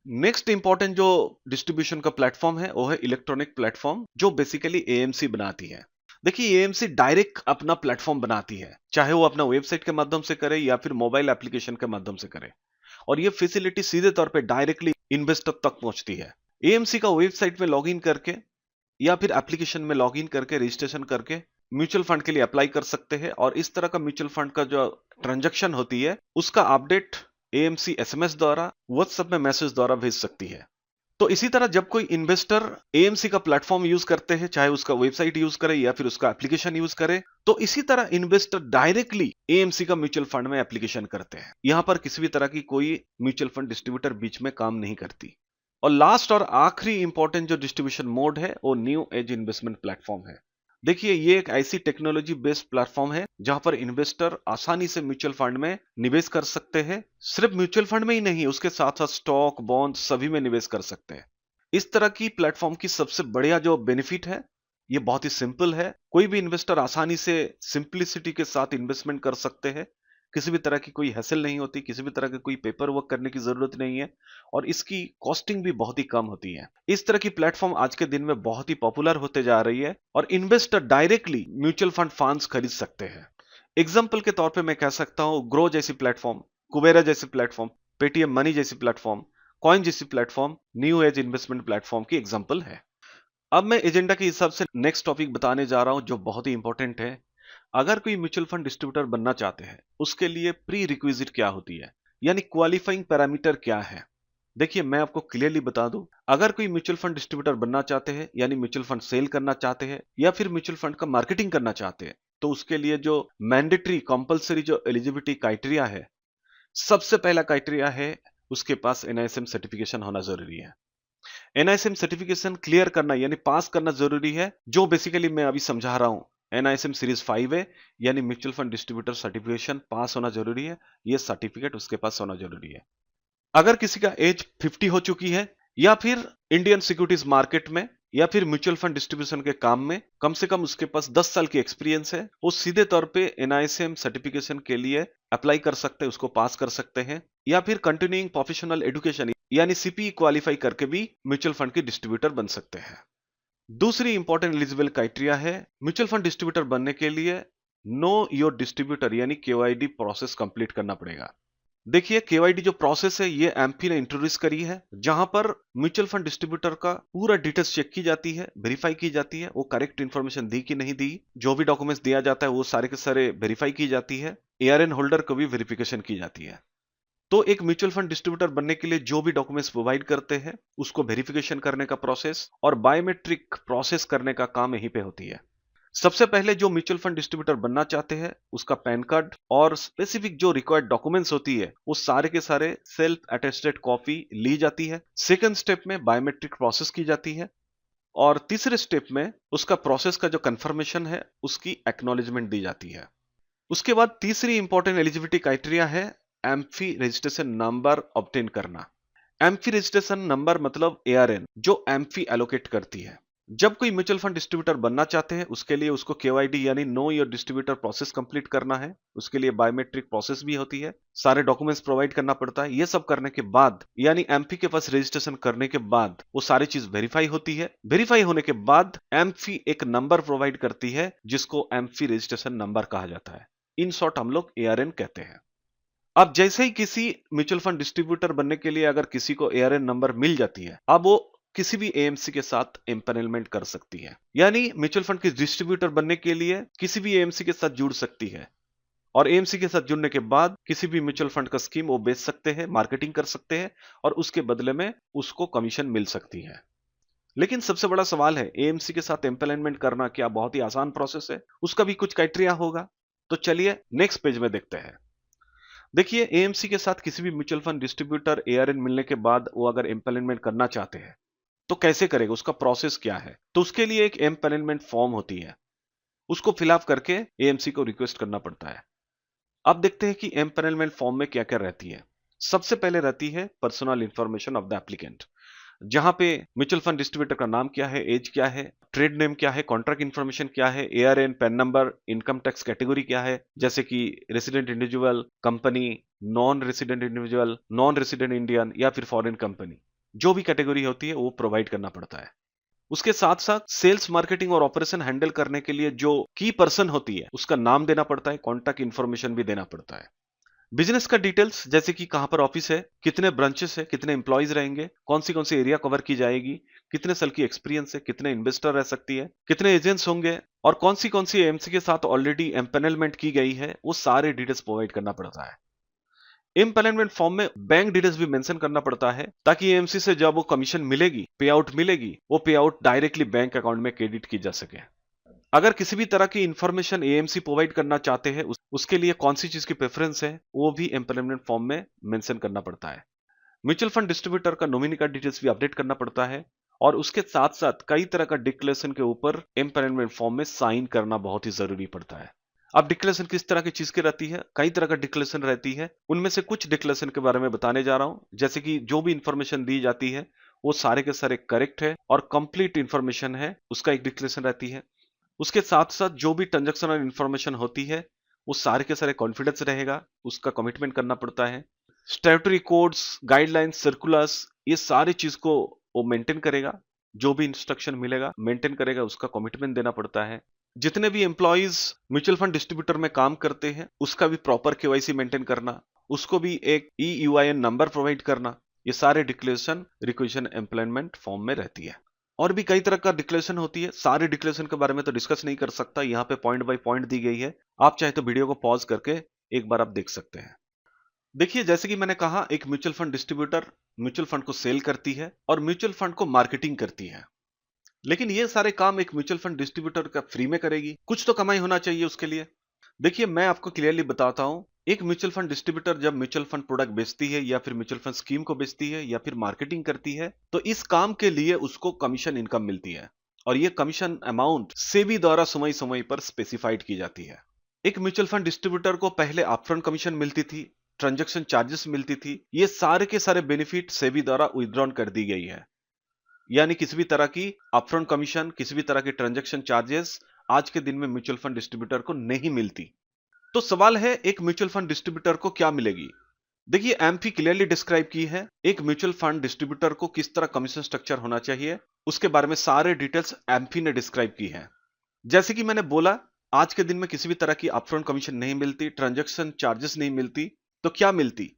नेक्स्ट इंपॉर्टेंट जो डिस्ट्रीब्यूशन का प्लेटफॉर्म है वो है इलेक्ट्रॉनिक प्लेटफॉर्म, जो बेसिकली एएमसी बनाती है। देखिए, एएमसी डायरेक्ट अपना प्लेटफॉर्म बनाती है, चाहे वो अपना वेबसाइट के माध्यम से करे या फिर मोबाइल एप्लीकेशन के माध्यम से करे, और ये फैसिलिटी सीधे तौर पे डायरेक्टली इन्वेस्टर तक पहुंचती है। एएमसी का वेबसाइट में लॉगिन करके या फिर एप्लीकेशन में लॉगिन करके रजिस्ट्रेशन करके म्यूचुअल फंड के लिए अप्लाई कर सकते हैं, और इस तरह का म्यूचुअल फंड का जो ट्रांजैक्शन होती है उसका अपडेट एएमसी एसएमएस द्वारा, व्हाट्सएप में मैसेज द्वारा भेज सकती है। तो इसी तरह जब कोई इन्वेस्टर एएमसी का प्लेटफॉर्म यूज करते हैं, चाहे उसका वेबसाइट यूज करे या फिर उसका एप्लीकेशन यूज करे, तो इसी तरह इन्वेस्टर डायरेक्टली एएमसी का म्यूचुअल फंड में एप्लीकेशन करते हैं। यहां पर किसी भी तरह की कोई म्यूचुअल फंड डिस्ट्रीब्यूटर बीच में काम नहीं करती। और लास्ट और आखिरी इंपॉर्टेंट जो डिस्ट्रीब्यूशन मोड है वो न्यू एज इन्वेस्टमेंट प्लेटफॉर्म है। देखिए, ये एक ऐसी टेक्नोलॉजी बेस्ड प्लेटफॉर्म है जहां पर इन्वेस्टर आसानी से म्यूचुअल फंड में निवेश कर सकते हैं। सिर्फ म्यूचुअल फंड में ही नहीं, उसके साथ साथ स्टॉक, बॉन्ड सभी में निवेश कर सकते हैं। इस तरह की प्लेटफॉर्म की सबसे बढ़िया जो बेनिफिट है, ये बहुत ही सिंपल है। कोई भी इन्वेस्टर आसानी से सिंपलिसिटी के साथ इन्वेस्टमेंट कर सकते हैं। किसी भी तरह की कोई हैसल नहीं होती, किसी भी तरह की कोई पेपर वर्क करने की जरूरत नहीं है, और इसकी कॉस्टिंग भी बहुत ही कम होती है। इस तरह की प्लेटफॉर्म आज के दिन में बहुत ही पॉपुलर होते जा रही है और investor directly mutual fund funds खरीद सकते हैं। एग्जाम्पल के तौर पे मैं कह सकता हूं, ग्रो जैसी प्लेटफॉर्म, कुबेरा जैसी प्लेटफॉर्म, पेटीएम मनी जैसी प्लेटफॉर्म, कॉइन जैसी platform new age investment platform की एग्जाम्पल है। अब मैं एजेंडा के हिसाब से नेक्स्ट टॉपिक बताने जा रहा हूं जो बहुत ही इंपॉर्टेंट है। अगर कोई म्यूचुअल फंड डिस्ट्रीब्यूटर बनना चाहते हैं, उसके लिए प्री रिक्विजिट क्या होती है, यानी क्वालिफाइंग पैरामीटर क्या है। देखिए, मैं आपको क्लियरली बता दूं, अगर कोई म्यूचुअल फंड डिस्ट्रीब्यूटर बनना चाहते हैं, यानी म्यूचुअल फंड सेल करना चाहते हैं या फिर म्यूचुअल फंड का मार्केटिंग करना चाहते हैं, तो उसके लिए जो मैंडेटरी कंपलसरी जो एलिजिबिलिटी क्राइटेरिया है, सबसे पहला क्राइटेरिया है उसके पास एनआईएसएम सर्टिफिकेशन होना जरूरी है। एनआईएसएम सर्टिफिकेशन क्लियर करना यानी पास करना जरूरी है, जो बेसिकली मैं अभी समझा रहा हूं। एनआईएसएम सीरीज 5 है, यानी म्यूचुअल फंड डिस्ट्रीब्यूटर सर्टिफिकेशन पास होना जरूरी है। यह सर्टिफिकेट उसके पास होना जरूरी है। अगर किसी का एज 50 हो चुकी है, या फिर इंडियन सिक्योरिटीज मार्केट में या फिर म्यूचुअल फंड डिस्ट्रीब्यूशन के काम में कम से कम उसके पास 10 साल की एक्सपीरियंस है, वो सीधे तौर पे एनआईएसएम सर्टिफिकेशन के लिए अप्लाई कर सकते हैं, उसको पास कर सकते हैं। या फिर कंटिन्यूइंग प्रोफेशनल एजुकेशन यानी सीपी क्वालिफाई करके भी म्यूचुअल फंड के डिस्ट्रीब्यूटर बन सकते हैं। दूसरी इंपॉर्टेंट एलिजिबल क्राइटेरिया है म्यूचुअल फंड डिस्ट्रीब्यूटर बनने के लिए नो योर डिस्ट्रीब्यूटर यानी केवाईडी प्रोसेस कंप्लीट करना पड़ेगा। देखिए, केवाईडी जो प्रोसेस है ये एमपी ने इंट्रोड्यूस करी है, जहां पर म्यूचुअल फंड डिस्ट्रीब्यूटर का पूरा डिटेल्स चेक की जाती है, वेरीफाई की जाती है, वो करेक्ट इन्फॉर्मेशन दी कि नहीं दी, जो भी डॉक्यूमेंट्स दिया जाता है वो सारे के सारे वेरीफाई की जाती है, एआरएन होल्डर को भी वेरिफिकेशन की जाती है। तो एक म्यूचुअल फंड डिस्ट्रीब्यूटर बनने के लिए जो भी डॉक्यूमेंट्स प्रोवाइड करते हैं, उसको वेरिफिकेशन करने का प्रोसेस और बायोमेट्रिक प्रोसेस करने का काम यहीं पे होती है। सबसे पहले जो म्यूचुअल फंड डिस्ट्रीब्यूटर बनना चाहते हैं, उसका पैन कार्ड और स्पेसिफिक जो रिक्वायर्ड डॉक्यूमेंट्स होती है, वो सारे के सारे सेल्फ अटेस्टेड कॉपी ली जाती है। सेकंड स्टेप में बायोमेट्रिक प्रोसेस की जाती है, और तीसरे स्टेप में उसका प्रोसेस का जो कंफर्मेशन है उसकी एक्नॉलेजमेंट दी जाती है। उसके बाद तीसरी इंपॉर्टेंट एलिजिबिलिटी क्राइटेरिया है एम्फी रजिस्ट्रेशन नंबर ऑब्टेन करना। एम्फी रजिस्ट्रेशन नंबर मतलब एआरएन, जो एम्फी एलोकेट करती है। जब कोई म्यूचुअल फंड डिस्ट्रीब्यूटर बनना चाहते हैं, उसके लिए उसको केवाईडी यानी know your distributor process complete करना है। उसके लिए बायोमेट्रिक प्रोसेस भी होती है, सारे डॉक्यूमेंट्स प्रोवाइड करना पड़ता है। ये सब करने के बाद यानी एमपी के पास रजिस्ट्रेशन करने के बाद वो सारी चीज वेरीफाई होती है। वेरीफाई होने के बाद एमफी एक नंबर प्रोवाइड करती है, जिसको एमफी रजिस्ट्रेशन नंबर कहा जाता है। इन शॉर्ट हम लोग एआरएन कहते हैं। अब जैसे ही किसी म्यूचुअल फंड डिस्ट्रीब्यूटर बनने के लिए अगर किसी को एआरएन नंबर मिल जाती है, अब वो किसी भी एएमसी के साथ एम्पैनलमेंट कर सकती है, यानी म्यूचुअल फंड के डिस्ट्रीब्यूटर बनने के लिए किसी भी एएमसी के साथ जुड़ सकती है, और एएमसी के साथ जुड़ने के बाद किसी भी म्यूचुअल फंड का स्कीम वो बेच सकते हैं, मार्केटिंग कर सकते हैं, और उसके बदले में उसको कमीशन मिल सकती है। लेकिन सबसे बड़ा सवाल है, एएमसी के साथ एम्पैनलमेंट करना क्या बहुत ही आसान प्रोसेस है? उसका भी कुछ क्राइटेरिया होगा। तो चलिए नेक्स्ट पेज में देखते हैं। देखिए, एएमसी के साथ किसी भी म्यूचुअल फंड डिस्ट्रीब्यूटर एआरएन मिलने के बाद वो अगर एम्पैनलमेंट करना चाहते हैं, तो कैसे करेगा, उसका प्रोसेस क्या है? तो उसके लिए एक एम्पैनलमेंट फॉर्म होती है, उसको फिलअप करके एएमसी को रिक्वेस्ट करना पड़ता है। अब देखते हैं कि एम्पैनलमेंट फॉर्म में क्या क्या रहती है। सबसे पहले रहती है personal information of the applicant, जहां पे म्यूचुअल फंड डिस्ट्रीब्यूटर का नाम क्या है, एज क्या है, ट्रेड नेम क्या है, कॉन्ट्रैक्ट इन्फॉर्मेशन क्या है, ARN, pan number, income tax category क्या है, जैसे कि resident individual, company, non resident individual, non resident Indian या फिर फॉरेन कंपनी, जो भी कैटेगरी होती है वो प्रोवाइड करना पड़ता है। उसके साथ साथ सेल्स, मार्केटिंग और ऑपरेशन हैंडल करने के लिए जो की पर्सन होती है उसका नाम देना पड़ता है, कॉन्टैक्ट इन्फॉर्मेशन भी देना पड़ता है। बिजनेस का डिटेल्स, जैसे कि कहां पर ऑफिस है, कितने ब्रांचेस है, कितने एम्प्लॉइज रहेंगे, कौन सी एरिया कवर की जाएगी, कितने साल की एक्सपीरियंस है, कितने इन्वेस्टर रह सकती है, कितने एजेंट्स होंगे, और कौन सी एएमसी के साथ ऑलरेडी एम्पैनलमेंट की गई है, वो सारे डिटेल्स प्रोवाइड करना पड़ता है। एम्पैनलमेंट फॉर्म में बैंक डिटेल्स भी मेंशन करना पड़ता है, ताकि एएमसी से जब वो कमीशन मिलेगी, पे आउट मिलेगी, वो पे आउट डायरेक्टली बैंक अकाउंट में क्रेडिट की जा सके। अगर किसी भी तरह की इंफॉर्मेशन एएमसी प्रोवाइड करना चाहते हैं, उसके लिए कौन सी चीज की प्रेफरेंस है, वो भी एम्पैनलमेंट फॉर्म में मेंशन करना पड़ता है। म्यूचुअल फंड डिस्ट्रीब्यूटर का नॉमिनी का डिटेल्स भी अपडेट करना पड़ता है, और उसके साथ साथ कई तरह का डिक्लेरेशन के ऊपर एम्पैनलमेंट फॉर्म में साइन करना बहुत ही जरूरी पड़ता है। अब डिक्लेरेशन किस तरह की चीज की रहती है? कई तरह का डिक्लेरेशन रहती है। उनमें से कुछ डिक्लेरेशन के बारे में बताने जा रहा हूं। जैसे कि जो भी इंफॉर्मेशन दी जाती है वो सारे के सारे करेक्ट है और कंप्लीट इंफॉर्मेशन है, उसका एक डिक्लेरेशन रहती है। उसके साथ साथ जो भी ट्रांजैक्शनल इंफॉर्मेशन होती है वो सारे के सारे कॉन्फिडेंस रहेगा, उसका कमिटमेंट करना पड़ता है। स्टैट्यूटरी कोड्स, गाइडलाइंस, सर्कुलर्स, ये सारी चीज को वो मेंटेन करेगा। जो भी इंस्ट्रक्शन मिलेगा मेंटेन करेगा, उसका कमिटमेंट देना पड़ता है। जितने भी एम्प्लॉइज म्यूचुअल फंड डिस्ट्रीब्यूटर में काम करते हैं उसका भी प्रॉपर केवाईसी मेंटेन करना, उसको भी एक EUIN नंबर प्रोवाइड करना, ये सारे डिक्लेरेशन रिक्वेजिशन एम्प्लॉयमेंट फॉर्म में रहती है। और भी कई तरह का डिक्लेरेशन होती है। सारे डिक्लेरेशन के बारे में तो डिस्कस नहीं कर सकता, यहाँ पे पॉइंट बाय पॉइंट दी गई है। आप चाहे तो वीडियो को पॉज करके एक बार आप देख सकते हैं। देखिए, जैसे कि मैंने कहा, एक mutual fund distributor mutual fund को सेल करती है और म्यूचुअल फंड को मार्केटिंग करती है। लेकिन ये सारे काम एक म्यूचुअल फंड डिस्ट्रीब्यूटर का फ्री में करेगी? कुछ तो कमाई होना चाहिए उसके लिए। देखिए, मैं आपको क्लियरली बताता हूं, एक म्यूचुअल फंड डिस्ट्रीब्यूटर जब म्यूचुअल फंड प्रोडक्ट बेचती है या फिर म्यूचुअल फंड स्कीम को बेचती है या फिर मार्केटिंग करती है तो इस काम के लिए उसको कमीशन इनकम मिलती है और ये कमीशन अमाउंट सेबी द्वारा समय समय पर स्पेसिफाइड की जाती है। एक म्यूचुअल फंड डिस्ट्रीब्यूटर को पहले अपफ्रंट कमीशन मिलती थी, ट्रांजैक्शन चार्जेस मिलती थी, ये सारे के सारे बेनिफिट सेबी द्वारा विथड्रॉन कर दी गई है। यानी किसी भी तरह की अपफ्रंट कमीशन, किसी भी तरह की ट्रांजैक्शन चार्जेस आज के दिन में म्यूचुअल फंड डिस्ट्रीब्यूटर को नहीं मिलती। तो सवाल है, एक म्यूचुअल फंड डिस्ट्रीब्यूटर को क्या मिलेगी? देखिए, एमफी क्लियरली डिस्क्राइब की है एक म्यूचुअल फंड डिस्ट्रीब्यूटर को किस तरह कमीशन स्ट्रक्चर होना चाहिए, उसके बारे में सारे डिटेल्स एमफी ने डिस्क्राइब की है। जैसे कि मैंने बोला, आज के दिन में किसी भी तरह की अपफ्रंट कमीशन नहीं मिलती, ट्रांजैक्शन चार्जेस नहीं मिलती, तो क्या मिलती?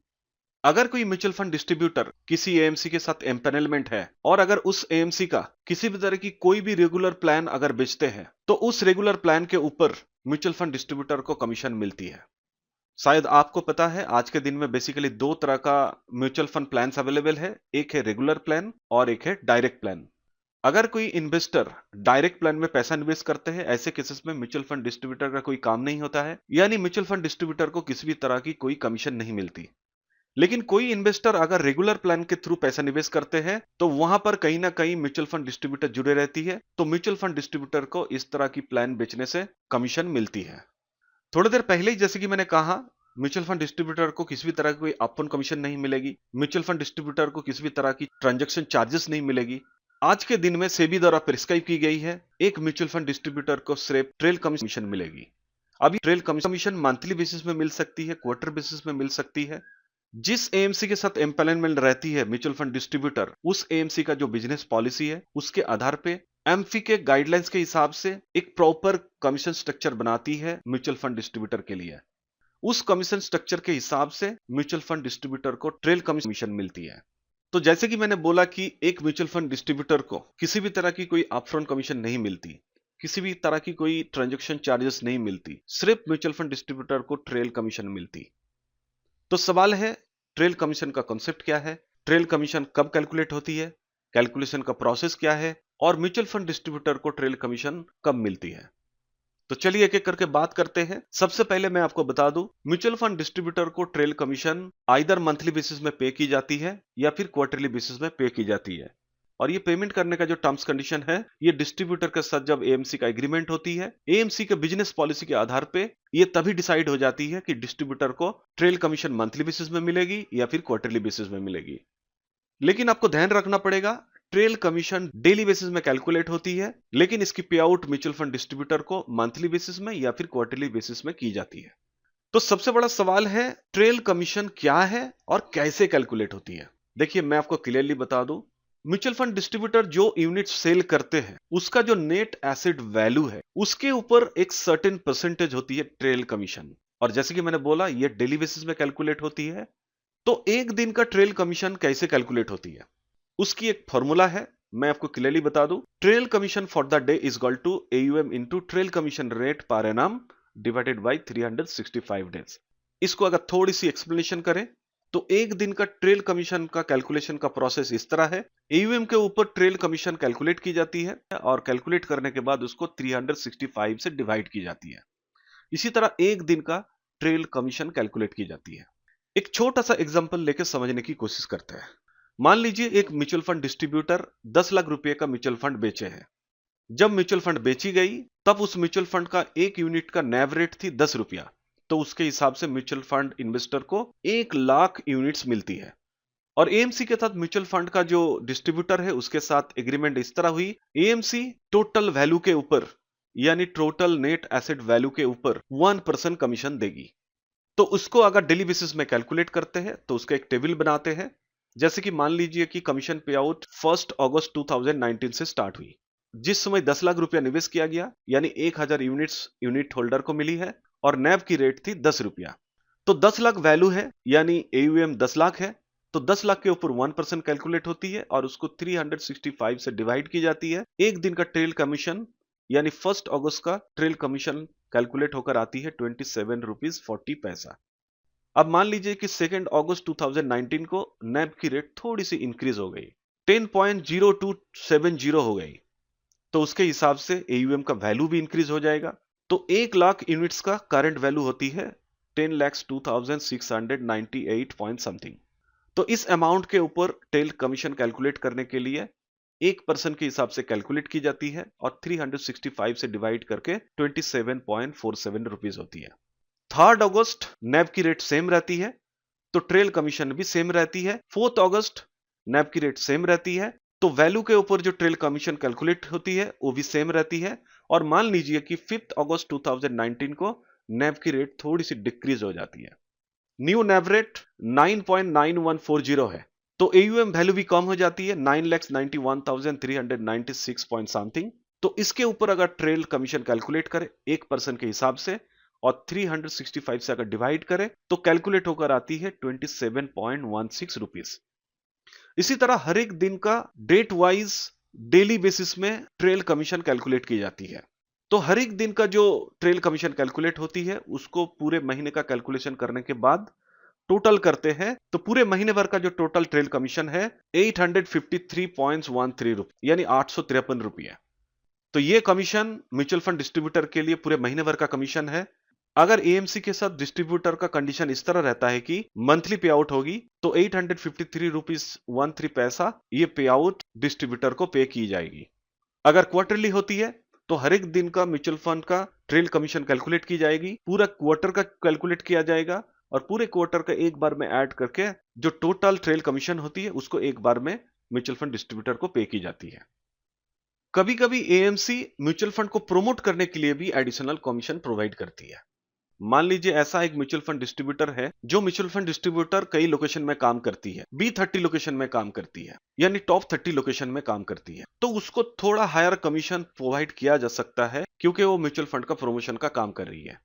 अगर कोई म्यूचुअल फंड डिस्ट्रीब्यूटर किसी एएमसी के साथ एम्पैनलमेंट है और अगर उस एएमसी का किसी भी तरह की कोई भी रेगुलर प्लान अगर बेचते हैं तो उस रेगुलर प्लान के ऊपर म्यूचुअल फंड डिस्ट्रीब्यूटर को कमीशन मिलती है। शायद आपको पता है, आज के दिन में बेसिकली दो तरह का म्यूचुअल फंड प्लान अवेलेबल है, एक है रेगुलर प्लान और एक है डायरेक्ट प्लान। अगर कोई इन्वेस्टर डायरेक्ट प्लान में पैसा निवेश करते हैं, ऐसे केसेस में म्यूचुअल फंड डिस्ट्रीब्यूटर का कोई काम नहीं होता है, यानी म्यूचुअल फंड डिस्ट्रीब्यूटर को किसी भी तरह की कोई कमीशन नहीं मिलती। लेकिन कोई इन्वेस्टर अगर रेगुलर प्लान के थ्रू पैसा निवेश करते हैं तो वहां पर कहीं ना कहीं म्यूचुअल फंड डिस्ट्रीब्यूटर जुड़े रहती है, तो म्यूचुअल फंड डिस्ट्रीब्यूटर को इस तरह की प्लान बेचने से कमीशन मिलती है। थोड़ी देर पहले ही जैसे कि मैंने कहा, म्यूचुअल फंड डिस्ट्रीब्यूटर को किसी भी तरह की कोई अपफ्रंट कमीशन नहीं मिलेगी, म्यूचुअल फंड डिस्ट्रीब्यूटर को किसी भी तरह की ट्रांजैक्शन चार्जेस नहीं मिलेगी। आज के दिन में सेबी द्वारा प्रिस्क्राइब की गई है, एक म्यूचुअल फंड डिस्ट्रीब्यूटर को सिर्फ ट्रेल कमीशन मिलेगी। अभी ट्रेल कमीशन मंथली बेसिस में मिल सकती है, क्वार्टर बेसिस में मिल सकती है। जिस एएमसी के साथ एम्पैनलमेंट रहती है म्यूचुअल फंड डिस्ट्रीब्यूटर, उस एएमसी का जो बिजनेस पॉलिसी है उसके आधार पे एमफी के गाइडलाइंस के हिसाब से एक प्रॉपर कमीशन स्ट्रक्चर बनाती है म्यूचुअल फंड डिस्ट्रीब्यूटर के लिए। उस कमीशन स्ट्रक्चर के हिसाब से म्यूचुअल फंड डिस्ट्रीब्यूटर को ट्रेल कमीशन मिलती है। तो जैसे कि मैंने बोला कि एक म्यूचुअल फंड डिस्ट्रीब्यूटर को किसी भी तरह की कोई अपफ्रंट कमीशन नहीं मिलती, किसी भी तरह की कोई ट्रांजैक्शन चार्जेस नहीं मिलती, सिर्फ म्यूचुअल फंड डिस्ट्रीब्यूटर को ट्रेल कमीशन मिलती। तो सवाल है, ट्रेल कमीशन का कॉन्सेप्ट क्या है, ट्रेल कमीशन कब कैलकुलेट होती है, कैलकुलेशन का प्रोसेस क्या है और म्यूचुअल फंड डिस्ट्रीब्यूटर को ट्रेल कमीशन कब मिलती है? तो चलिए एक एक करके बात करते हैं। सबसे पहले मैं आपको बता दूं, म्यूचुअल फंड डिस्ट्रीब्यूटर को trail commission either monthly basis में पे की जाती है या फिर क्वार्टरली बेसिस में पे की जाती है। और ये पेमेंट करने का जो टर्म्स कंडीशन है, ये डिस्ट्रीब्यूटर के साथ जब एएमसी का एग्रीमेंट होती है, एएमसी के बिजनेस पॉलिसी के आधार पे ये तभी डिसाइड हो जाती है कि डिस्ट्रीब्यूटर को ट्रेल कमीशन मंथली बेसिस में मिलेगी या फिर क्वार्टरली बेसिस में मिलेगी। लेकिन आपको ध्यान रखना पड़ेगा, ट्रेल कमीशन डेली बेसिस में कैलकुलेट होती है, लेकिन इसकी पे आउट म्यूचुअल फंड डिस्ट्रीब्यूटर को मंथली बेसिस में या फिर क्वार्टरली बेसिस में की जाती है। तो सबसे बड़ा सवाल है, ट्रेल कमीशन क्या है और कैसे कैलकुलेट होती है? देखिए, मैं आपको क्लियरली बता दूं, म्यूचुअल फंड डिस्ट्रीब्यूटर जो यूनिट सेल करते हैं उसका जो नेट एसेट वैल्यू है उसके ऊपर एक सर्टेन परसेंटेज होती है ट्रेल कमीशन। और जैसे कि मैंने बोला, ये डेली बेसिस में कैलकुलेट होती है। तो एक दिन का ट्रेल कमीशन कैसे कैलकुलेट होती है, उसकी एक फॉर्मूला है, मैं आपको क्लियरली बता दूं। Trail commission for the day is equal to AUM into trail commission rate पर एनम डिवाइडेड बाई 365 डेज। इसको अगर थोड़ी सी एक्सप्लेनेशन करें तो एक दिन का ट्रेल कमीशन का कैलकुलेशन का प्रोसेस इस तरह है। AUM के ऊपर ट्रेल कमीशन कैलकुलेट की जाती है और कैलकुलेट करने के बाद उसको 365 से डिवाइड की जाती है। इसी तरह एक दिन का ट्रेल कमीशन कैलकुलेट की जाती है। एक छोटा सा एग्जांपल लेकर समझने की कोशिश करते हैं। मान लीजिए एक म्यूचुअल फंड डिस्ट्रीब्यूटर 10 लाख रुपए का म्यूचुअल फंड बेचे हैं। जब म्यूचुअल फंड बेची गई तब उस म्यूचुअल फंड का एक यूनिट का नैव रेट थी 10 रुपया। तो उसके हिसाब से म्यूचुअल फंड इन्वेस्टर को 1 लाख यूनिट्स मिलती है। और एएमसी के साथ म्यूचुअल फंड का जो डिस्ट्रीब्यूटर है उसके साथ एग्रीमेंट इस तरह हुई, एएमसी टोटल वैल्यू के ऊपर यानी टोटल नेट एसेट वैल्यू के ऊपर 1% कमीशन देगी। तो उसको अगर डेली बेसिस में कैलकुलेट करते हैं तो उसका एक टेबल बनाते हैं। जैसे कि मान लीजिए कि कमीशन पे आउट 1 अगस्त 2019 से स्टार्ट हुई। जिस समय 10 लाख रुपया निवेश किया गया यानी 1000 यूनिट्स यूनिट होल्डर को मिली है और नैव की रेट थी 10 रुपया। तो 10 लाख वैल्यू है यानी एयूएम 10 लाख है, तो 10 लाख के ऊपर 1% कैलकुलेट होती है और उसको 365 से डिवाइड की जाती है। एक दिन का ट्रेल कमीशन यानी 1 अगस्त का ट्रेल कमीशन कैलकुलेट होकर आती है 27 रुपीज 40 पैसा। अब मान लीजिए कि 2 अगस्त 2019 को नैब की रेट थोड़ी सी इंक्रीज हो गई, 10.0270 हो गई, तो उसके हिसाब से एयूएम का वैल्यू भी इंक्रीज हो जाएगा। तो 1 लाख यूनिट्स का करंट वैल्यू होती है 10,02,698 पॉइंट समथिंग। तो इस अमाउंट के ऊपर टेल कमीशन कैलकुलेट करने के लिए 1% के हिसाब से कैलकुलेट की जाती है और 365 से डिवाइड करके 27.47 रुपीज होती है। 3 अगस्त नैब की रेट सेम रहती है तो ट्रेल कमीशन भी सेम रहती है। 4 अगस्त नैब की रेट सेम रहती है तो वैल्यू के ऊपर जो ट्रेल कमीशन कैलकुलेट होती है वो भी सेम रहती है। और मान लीजिए कि 5 अगस्त 2019 को नैब की रेट थोड़ी सी डिक्रीज हो जाती है, न्यू नैब रेट 9.9140 है, तो एयूएम वैल्यू भी कम हो जाती है 9,91,396 पॉइंट समथिंग। तो इसके ऊपर अगर ट्रेल कमीशन कैलकुलेट करें 1% के हिसाब से और 365 से अगर डिवाइड करें तो कैलकुलेट होकर आती है 27.16 रुपीज। इसी तरह हर एक दिन का डेट वाइज डेली बेसिस में ट्रेल कमीशन कैलकुलेट की जाती है। तो हर एक दिन का जो ट्रेल कमीशन कैलकुलेट होती है उसको पूरे महीने का कैलकुलेशन करने के बाद टोटल करते हैं तो पूरे महीने भर का जो टोटल ट्रेल कमीशन है 853.13 रुपये यानी 853 रुपये। तो ये कमीशन म्यूचुअल फंड डिस्ट्रीब्यूटर के लिए पूरे महीने भर का कमीशन है। अगर एएमसी के साथ डिस्ट्रीब्यूटर का कंडीशन इस तरह रहता है कि मंथली पे आउट होगी तो 853 रुपीज 13 पैसा ये पे आउट डिस्ट्रीब्यूटर को पे की जाएगी। अगर क्वार्टरली होती है तो हर एक दिन का म्यूचुअल फंड का ट्रेल कमीशन कैलकुलेट की जाएगी, पूरा क्वार्टर का कैलकुलेट किया जाएगा और पूरे क्वार्टर का एक बार में ऐड करके जो टोटल ट्रेल कमीशन होती है उसको एक बार में म्यूचुअल फंड डिस्ट्रीब्यूटर को पे की जाती है। कभी कभी एएमसी म्यूचुअल फंड को प्रमोट करने के लिए भी एडिशनल कमीशन प्रोवाइड करती है। मान लीजिए ऐसा एक म्यूचुअल फंड डिस्ट्रीब्यूटर है जो म्यूचुअल फंड डिस्ट्रीब्यूटर कई लोकेशन में काम करती है, B30 लोकेशन में काम करती है यानी टॉप 30 लोकेशन में काम करती है, तो उसको थोड़ा हायर कमीशन प्रोवाइड किया जा सकता है क्योंकि वो म्यूचुअल फंड का प्रमोशन का काम कर रही है।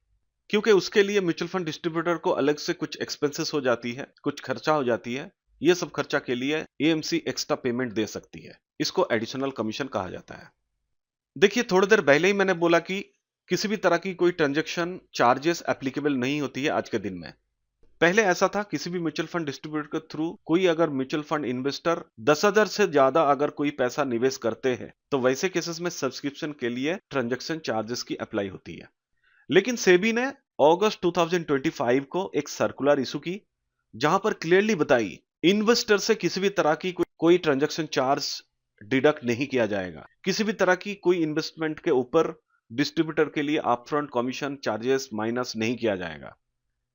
क्योंकि उसके लिए म्यूचुअल फंड डिस्ट्रीब्यूटर को अलग से कुछ एक्सपेंसेस हो जाती है, कुछ खर्चा हो जाती है, ये सब खर्चा के लिए एएमसी एक्स्ट्रा पेमेंट दे सकती है, इसको एडिशनल कमीशन कहा जाता है। देखिए थोड़ी देर पहले ही मैंने बोला कि किसी भी तरह की कोई ट्रांजैक्शन चार्जेस एप्लीकेबल नहीं होती है आज के दिन में। पहले ऐसा था किसी भी म्यूचुअल फंड डिस्ट्रीब्यूटर के थ्रू कोई अगर म्यूचुअल फंड इन्वेस्टर 10,000 से ज्यादा अगर कोई पैसा निवेश करते हैं तो वैसे केसेस में सब्सक्रिप्शन के लिए ट्रांजैक्शन चार्जेस की अप्लाई होती है। लेकिन सेबी ने अगस्त 2025 को एक सर्कुलर इशू की जहां पर क्लियरली बताई इन्वेस्टर से किसी भी तरह की कोई ट्रांजैक्शन चार्ज डिडक्ट नहीं किया जाएगा। किसी भी तरह की कोई इन्वेस्टमेंट के ऊपर डिस्ट्रीब्यूटर के लिए अपफ्रंट कमीशन चार्जेस माइनस नहीं किया जाएगा।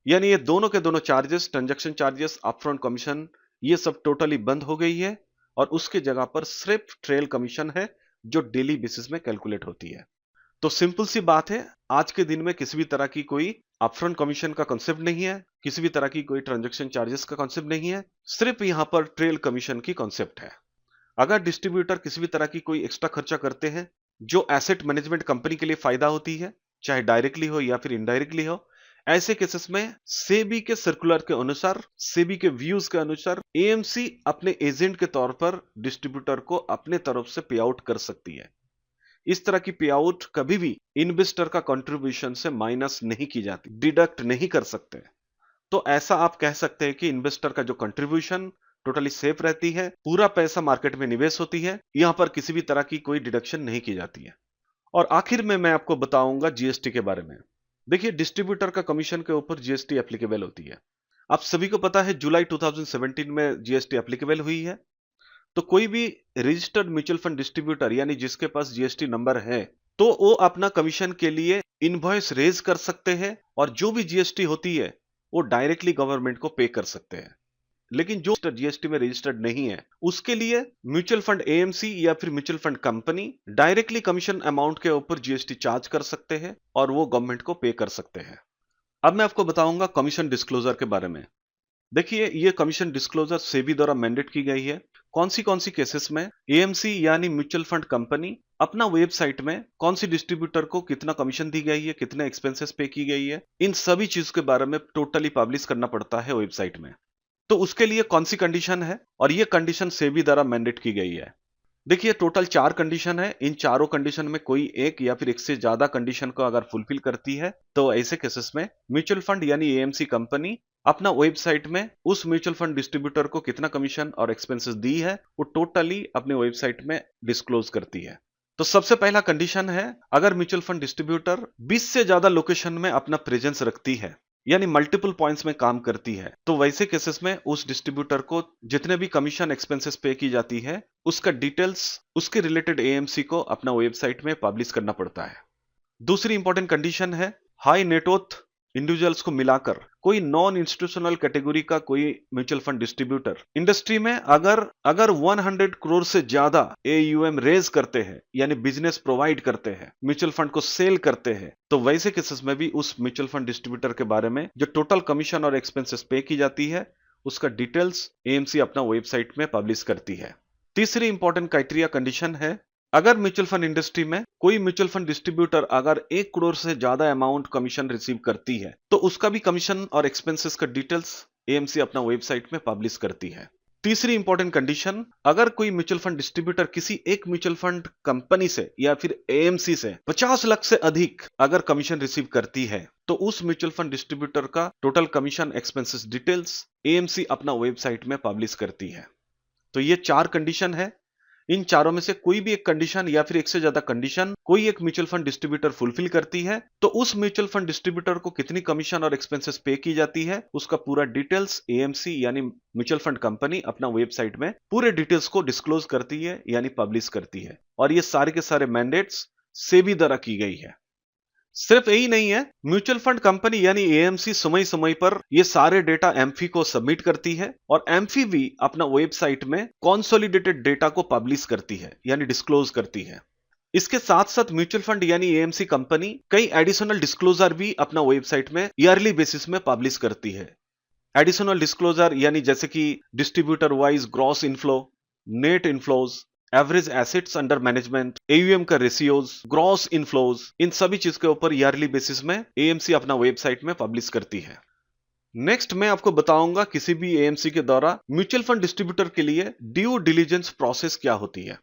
यानी ये दोनों के दोनों charges, transaction charges, upfront commission, ये सब टोटली बंद हो गई है और उसके जगह पर सिर्फ ट्रेल कमीशन है जो डेली बेसिस में कैलकुलेट होती है। तो सिंपल सी बात है, आज के दिन में किसी भी तरह की कोई अपफ्रंट कमीशन का कॉन्सेप्ट नहीं है, किसी भी तरह की कोई ट्रांजैक्शन चार्जेस का कॉन्सेप्ट नहीं है, सिर्फ यहां पर ट्रेल कमीशन की कॉन्सेप्ट है। अगर डिस्ट्रीब्यूटर किसी भी तरह की कोई एक्स्ट्रा खर्चा करते हैं जो एसेट मैनेजमेंट कंपनी के लिए फायदा होती है, चाहे डायरेक्टली हो या फिर इनडायरेक्टली हो, ऐसे केसेस में सेबी के सर्कुलर के अनुसार, सेबी के व्यूज के अनुसार एएमसी अपने एजेंट के तौर पर डिस्ट्रीब्यूटर को अपने तरफ से पे आउट कर सकती है। इस तरह की पे आउट कभी भी इन्वेस्टर का कंट्रीब्यूशन से माइनस नहीं की जाती, डिडक्ट नहीं कर सकते। तो ऐसा आप कह सकते हैं कि इन्वेस्टर का जो कंट्रीब्यूशन टोटली सेफ रहती है, पूरा पैसा मार्केट में निवेश होती है, यहां पर किसी भी तरह की कोई डिडक्शन नहीं की जाती है। और आखिर में मैं आपको बताऊंगा जीएसटी के बारे में। देखिए डिस्ट्रीब्यूटर का कमीशन के ऊपर जीएसटी एप्लीकेबल होती है। आप सभी को पता है जुलाई 2017 में जीएसटी एप्लीकेबल हुई है तो कोई भी रजिस्टर्ड म्यूचुअल फंड डिस्ट्रीब्यूटर यानी जिसके पास जीएसटी नंबर है, तो वो अपना कमीशन के लिए इनवॉइस रेज कर सकते हैं और जो भी जीएसटी होती है वो डायरेक्टली गवर्नमेंट को पे कर सकते हैं। लेकिन जो जीएसटी में रजिस्टर्ड नहीं है, उसके लिए म्यूचुअल फंड एएमसी या फिर mutual fund company directly commission amount के ऊपर जीएसटी चार्ज कर सकते हैं और वो गवर्नमेंट को पे कर सकते हैं। अब मैं आपको बताऊंगा कमीशन डिस्क्लोजर के बारे में। देखिए, ये कमीशन डिस्क्लोजर सेबी द्वारा मैंडेट की गई है। कौन सी केसेस में एएमसी यानी म्यूचुअल फंड कंपनी अपना वेबसाइट में कौन सी डिस्ट्रीब्यूटर को कितना कमीशन दी गई है, कितने एक्सपेंसेस पे की गई है, इन सभी चीज के बारे में टोटली पब्लिश करना पड़ता है वेबसाइट में। तो उसके लिए कौन सी कंडीशन है, और ये कंडीशन सेबी द्वारा मैंडेट की गई है। देखिए, टोटल 4 कंडीशन है। इन चारों कंडीशन में कोई एक या फिर एक से ज्यादा कंडीशन को अगर फुलफिल करती है, तो ऐसे केसेस में म्यूचुअल फंड यानी एएमसी कंपनी अपना वेबसाइट में उस म्यूचुअल फंड डिस्ट्रीब्यूटर को कितना कमीशन और एक्सपेंसेस दी है वो टोटली अपने वेबसाइट में डिस्क्लोज करती है। तो सबसे पहला कंडीशन है, अगर म्यूचुअल फंड डिस्ट्रीब्यूटर 20 से ज्यादा लोकेशन में अपना प्रेजेंस रखती है यानी मल्टीपल पॉइंट्स में काम करती है, तो वैसे केसेस में उस डिस्ट्रीब्यूटर को जितने भी कमीशन एक्सपेंसेस पे की जाती है उसका डिटेल्स उसके रिलेटेड एएमसी को अपना वेबसाइट में पब्लिश करना पड़ता है। दूसरी इंपॉर्टेंट कंडीशन है, हाई नेटवर्थ इंडिविजुअल्स को मिलाकर कोई नॉन इंस्टीट्यूशनल कैटेगरी का कोई म्यूचुअल फंड डिस्ट्रीब्यूटर इंडस्ट्री में अगर 100 करोड़ से ज्यादा एयूएम रेज करते हैं यानी बिजनेस प्रोवाइड करते हैं, म्यूचुअल फंड को सेल करते हैं, तो वैसे केसेस में भी उस म्यूचुअल फंड डिस्ट्रीब्यूटर के बारे में जो टोटल कमीशन और एक्सपेंसेस पे की जाती है उसका डिटेल्स एएमसी अपना वेबसाइट में पब्लिश करती है। तीसरी इंपॉर्टेंट क्राइटेरिया कंडीशन है, अगर म्यूचुअल फंड इंडस्ट्री में कोई म्यूचुअल फंड डिस्ट्रीब्यूटर अगर 1 करोड़ से ज्यादा अमाउंट कमीशन रिसीव करती है, तो उसका भी कमीशन और एक्सपेंसेस का डिटेल्स एएमसी अपना वेबसाइट में पब्लिश करती है। तीसरी इंपॉर्टेंट कंडीशन, अगर कोई म्यूचुअल फंड डिस्ट्रीब्यूटर किसी एक म्यूचुअल फंड कंपनी से या फिर एएमसी से 50 लाख से अधिक अगर कमीशन रिसीव करती है, तो उस म्यूचुअल फंड डिस्ट्रीब्यूटर का total commission expenses details AMC अपना वेबसाइट में पब्लिश करती है। तो ये 4 कंडीशन है। इन चारों में से कोई भी एक कंडीशन या फिर एक से ज्यादा कंडीशन कोई एक म्यूचुअल फंड डिस्ट्रीब्यूटर फुलफिल करती है, तो उस म्यूचुअल फंड डिस्ट्रीब्यूटर को कितनी कमीशन और एक्सपेंसेस पे की जाती है उसका पूरा डिटेल्स एएमसी यानी म्यूचुअल फंड कंपनी अपना वेबसाइट में पूरे डिटेल्स को डिस्क्लोज करती है यानी पब्लिश करती है। और ये सारे के सारे मैंडेट्स सेबी द्वारा की गई है। सिर्फ यही नहीं है, म्यूचुअल फंड कंपनी यानी एएमसी समय समय पर ये सारे डेटा एम्फी को सबमिट करती है और एम्फी भी अपना वेबसाइट में कंसोलिडेटेड डेटा को पब्लिश करती है यानी डिस्क्लोज करती है। इसके साथ साथ म्यूचुअल फंड यानी एएमसी कंपनी कई एडिशनल डिस्क्लोजर भी अपना वेबसाइट में ईयरली बेसिस में पब्लिश करती है। एडिशनल डिस्क्लोजर यानी जैसे कि distributor wise gross inflow, net inflows, average assets under management, AUM का रेशियोज, ग्रॉस इनफ्लोज, इन सभी चीज के ऊपर ईयरली बेसिस में एएमसी अपना वेबसाइट में पब्लिश करती है। नेक्स्ट मैं आपको बताऊंगा किसी भी एएमसी के द्वारा म्यूचुअल फंड डिस्ट्रीब्यूटर के लिए ड्यू डिलिजेंस प्रोसेस क्या होती है।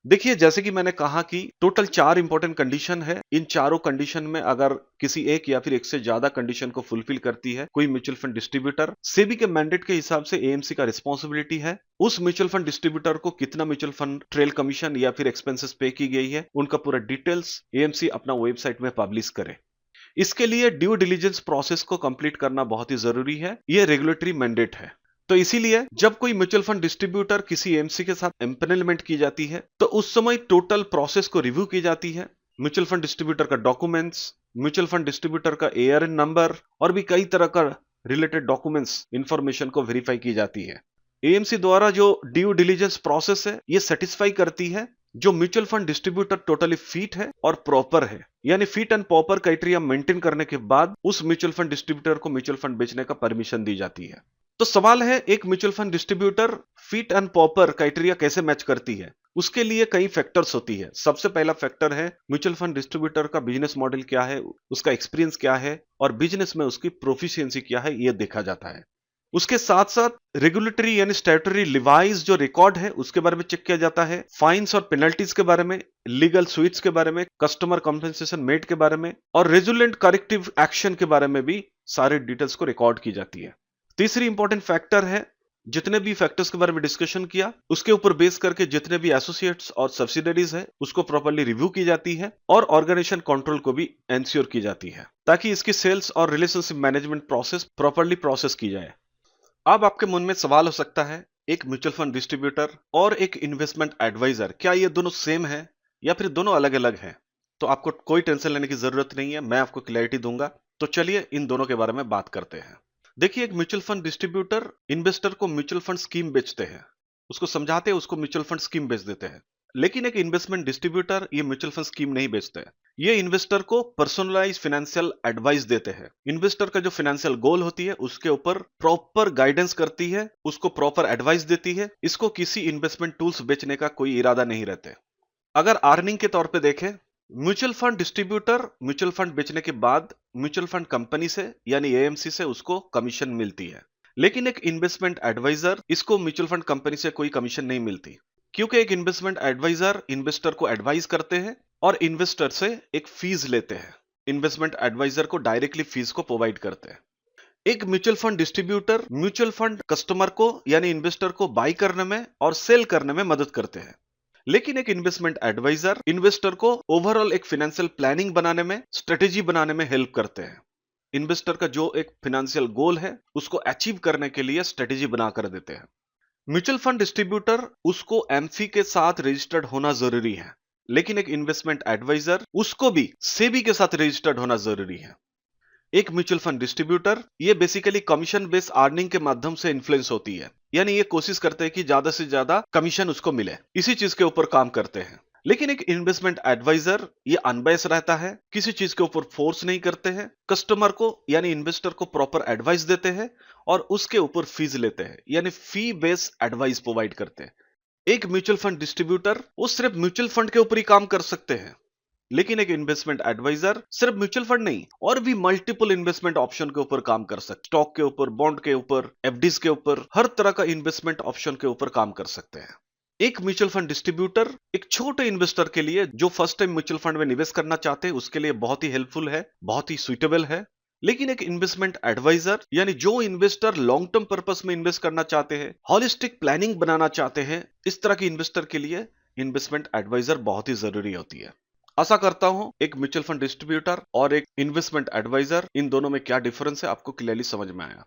देखिए, जैसे कि मैंने कहा कि टोटल 4 इंपॉर्टेंट कंडीशन है। इन चारों कंडीशन में अगर किसी एक या फिर एक से ज्यादा कंडीशन को फुलफिल करती है कोई म्यूचुअल फंड डिस्ट्रीब्यूटर, सेबी के मैंडेट के हिसाब से एएमसी का रिस्पॉन्सिबिलिटी है उस म्यूचुअल फंड डिस्ट्रीब्यूटर को कितना म्यूचुअल फंड ट्रेल कमीशन या फिर एक्सपेंसेस पे की गई है उनका पूरा डिटेल्स एएमसी अपना वेबसाइट में पब्लिश करे। इसके लिए ड्यू डिलिजेंस प्रोसेस को कंप्लीट करना बहुत ही जरूरी है, यह रेगुलेटरी मैंडेट है। तो इसीलिए जब कोई म्यूचुअल फंड डिस्ट्रीब्यूटर किसी एएमसी के साथ एम्पैनलमेंट की जाती है तो उस समय टोटल प्रोसेस को रिव्यू की जाती है। म्यूचुअल फंड डिस्ट्रीब्यूटर का डॉक्यूमेंट्स, म्यूचुअल फंड डिस्ट्रीब्यूटर का एआरएन नंबर और भी कई तरह का रिलेटेड डॉक्यूमेंट्स इंफॉर्मेशन को वेरीफाई की जाती है। एएमसी द्वारा जो ड्यू डिलिजेंस प्रोसेस है ये सेटिस्फाई करती है जो mutual fund distributor totally fit है और प्रॉपर है, यानी fit and proper criteria maintain करने के बाद उस म्यूचुअल फंड डिस्ट्रीब्यूटर को म्यूचुअल फंड बेचने का परमिशन दी जाती है। तो सवाल है, एक mutual fund distributor fit and proper criteria कैसे मैच करती है? उसके लिए कई फैक्टर्स होती है। सबसे पहला फैक्टर है म्यूचुअल फंड डिस्ट्रीब्यूटर का बिजनेस मॉडल क्या है, उसका एक्सपीरियंस क्या है और बिजनेस में उसकी प्रोफिशिएंसी क्या है, यह देखा जाता है। उसके साथ साथ रेगुलेटरी यानी स्टैट्यूटरी लिवाइज जो रिकॉर्ड है उसके बारे में चेक किया जाता है, फाइन्स और पेनल्टीज के बारे में, लीगल स्वीट्स के बारे में, कस्टमर कॉम्पेंसेशन मेड के बारे में और रेजुलेंट करेक्टिव एक्शन के बारे में भी सारे डिटेल्स को रिकॉर्ड की जाती है। तीसरी इंपॉर्टेंट फैक्टर है, जितने भी फैक्टर्स के बारे में डिस्कशन किया उसके ऊपर बेस करके जितने भी एसोसिएट्स और सब्सिडरीज है उसको प्रॉपर्ली रिव्यू की जाती है और ऑर्गेनाइजेशन कंट्रोल को भी एंश्योर की जाती है ताकि इसकी सेल्स और relationship management process properly process की जाए। अब आपके मन में सवाल हो सकता है, एक म्यूचुअल फंड डिस्ट्रीब्यूटर और एक इन्वेस्टमेंट एडवाइजर, क्या ये दोनों सेम है या फिर दोनों अलग अलग हैं? तो आपको कोई टेंशन लेने की जरूरत नहीं है, मैं आपको क्लैरिटी दूंगा। तो चलिए इन दोनों के बारे में बात करते हैं। देखिए, एक म्यूचुअल फंड डिस्ट्रीब्यूटर इन्वेस्टर को म्यूचुअल फंड स्कीम बेचते हैं, उसको समझाते हैं, उसको म्यूचुअल फंड स्कीम बेच देते हैं। लेकिन एक इन्वेस्टमेंट डिस्ट्रीब्यूटर ये म्यूचुअल फंड स्कीम नहीं बेचते हैं। ये इन्वेस्टर को पर्सनलाइज फाइनेंशियल एडवाइस देते हैं। इन्वेस्टर का जो फाइनेंशियल गोल होती है उसके ऊपर प्रॉपर गाइडेंस करती है, उसको प्रॉपर एडवाइस देती है। इसको किसी इन्वेस्टमेंट टूल्स बेचने का कोई इरादा नहीं रहते। अगर अर्निंग के तौर पे देखें, mutual fund distributor mutual fund बेचने के बाद म्यूचुअल फंड कंपनी से यानी एएमसी से उसको कमीशन मिलती है। लेकिन एक इन्वेस्टमेंट एडवाइजर, इसको म्यूचुअल फंड कंपनी से कोई कमीशन नहीं मिलती, क्योंकि एक इन्वेस्टमेंट एडवाइजर इन्वेस्टर को एडवाइस करते हैं और इन्वेस्टर से एक फीस लेते हैं। इन्वेस्टमेंट एडवाइजर को डायरेक्टली फीस को प्रोवाइड करते हैं। एक mutual fund distributor mutual fund customer को यानी इन्वेस्टर को बाई करने में और सेल करने में मदद करते हैं। लेकिन एक इन्वेस्टमेंट एडवाइजर इन्वेस्टर को ओवरऑल एक फाइनेंशियल प्लानिंग बनाने में, स्ट्रेटेजी बनाने में हेल्प करते हैं। इन्वेस्टर का जो एक फाइनेंशियल गोल है उसको अचीव करने के लिए स्ट्रेटेजी बनाकर देते हैं। म्यूचुअल फंड डिस्ट्रीब्यूटर, उसको एमफी के साथ रजिस्टर्ड होना जरूरी है, लेकिन एक इन्वेस्टमेंट एडवाइजर उसको भी सेबी के साथ रजिस्टर्ड होना जरूरी है। एक म्यूचुअल फंड डिस्ट्रीब्यूटर ये बेसिकली कमीशन बेस्ड अर्निंग के माध्यम से इन्फ्लुएंस होती है, यानी ये कोशिश करते हैं कि ज्यादा से ज्यादा कमीशन उसको मिले, इसी चीज के ऊपर काम करते हैं। लेकिन एक इन्वेस्टमेंट एडवाइजर ये अनबायस रहता है, किसी चीज के ऊपर फोर्स नहीं करते हैं, कस्टमर को यानी इन्वेस्टर को प्रॉपर एडवाइस देते हैं और उसके ऊपर फीस लेते हैं, यानी फी बेस्ड एडवाइस प्रोवाइड करते हैं। एक म्यूचुअल फंड डिस्ट्रीब्यूटर वो सिर्फ म्यूचुअल फंड के ऊपर ही काम कर सकते हैं, लेकिन एक इन्वेस्टमेंट एडवाइजर सिर्फ म्यूचुअल फंड नहीं और भी मल्टीपल इन्वेस्टमेंट ऑप्शन के ऊपर काम कर सकते, स्टॉक के ऊपर, बॉन्ड के ऊपर, एफडीज के ऊपर, हर तरह का इन्वेस्टमेंट ऑप्शन के ऊपर काम कर सकते हैं। एक म्यूचुअल फंड डिस्ट्रीब्यूटर एक छोटे इन्वेस्टर के लिए जो फर्स्ट टाइम म्यूचुअल फंड में निवेश करना चाहते हैं उसके लिए बहुत ही हेल्पफुल है, बहुत ही सुइटेबल है। लेकिन एक इन्वेस्टमेंट एडवाइजर यानी जो इन्वेस्टर लॉन्ग टर्म पर्पस में इन्वेस्ट करना चाहते हैं, हॉलिस्टिक प्लानिंग बनाना चाहते हैं, इस तरह के इन्वेस्टर के लिए इन्वेस्टमेंट एडवाइजर बहुत ही जरूरी होती है। आशा करता हूं एक म्यूचुअल फंड डिस्ट्रीब्यूटर और एक इन्वेस्टमेंट एडवाइजर, इन दोनों में क्या डिफरेंस है आपको क्लियरली समझ में आया।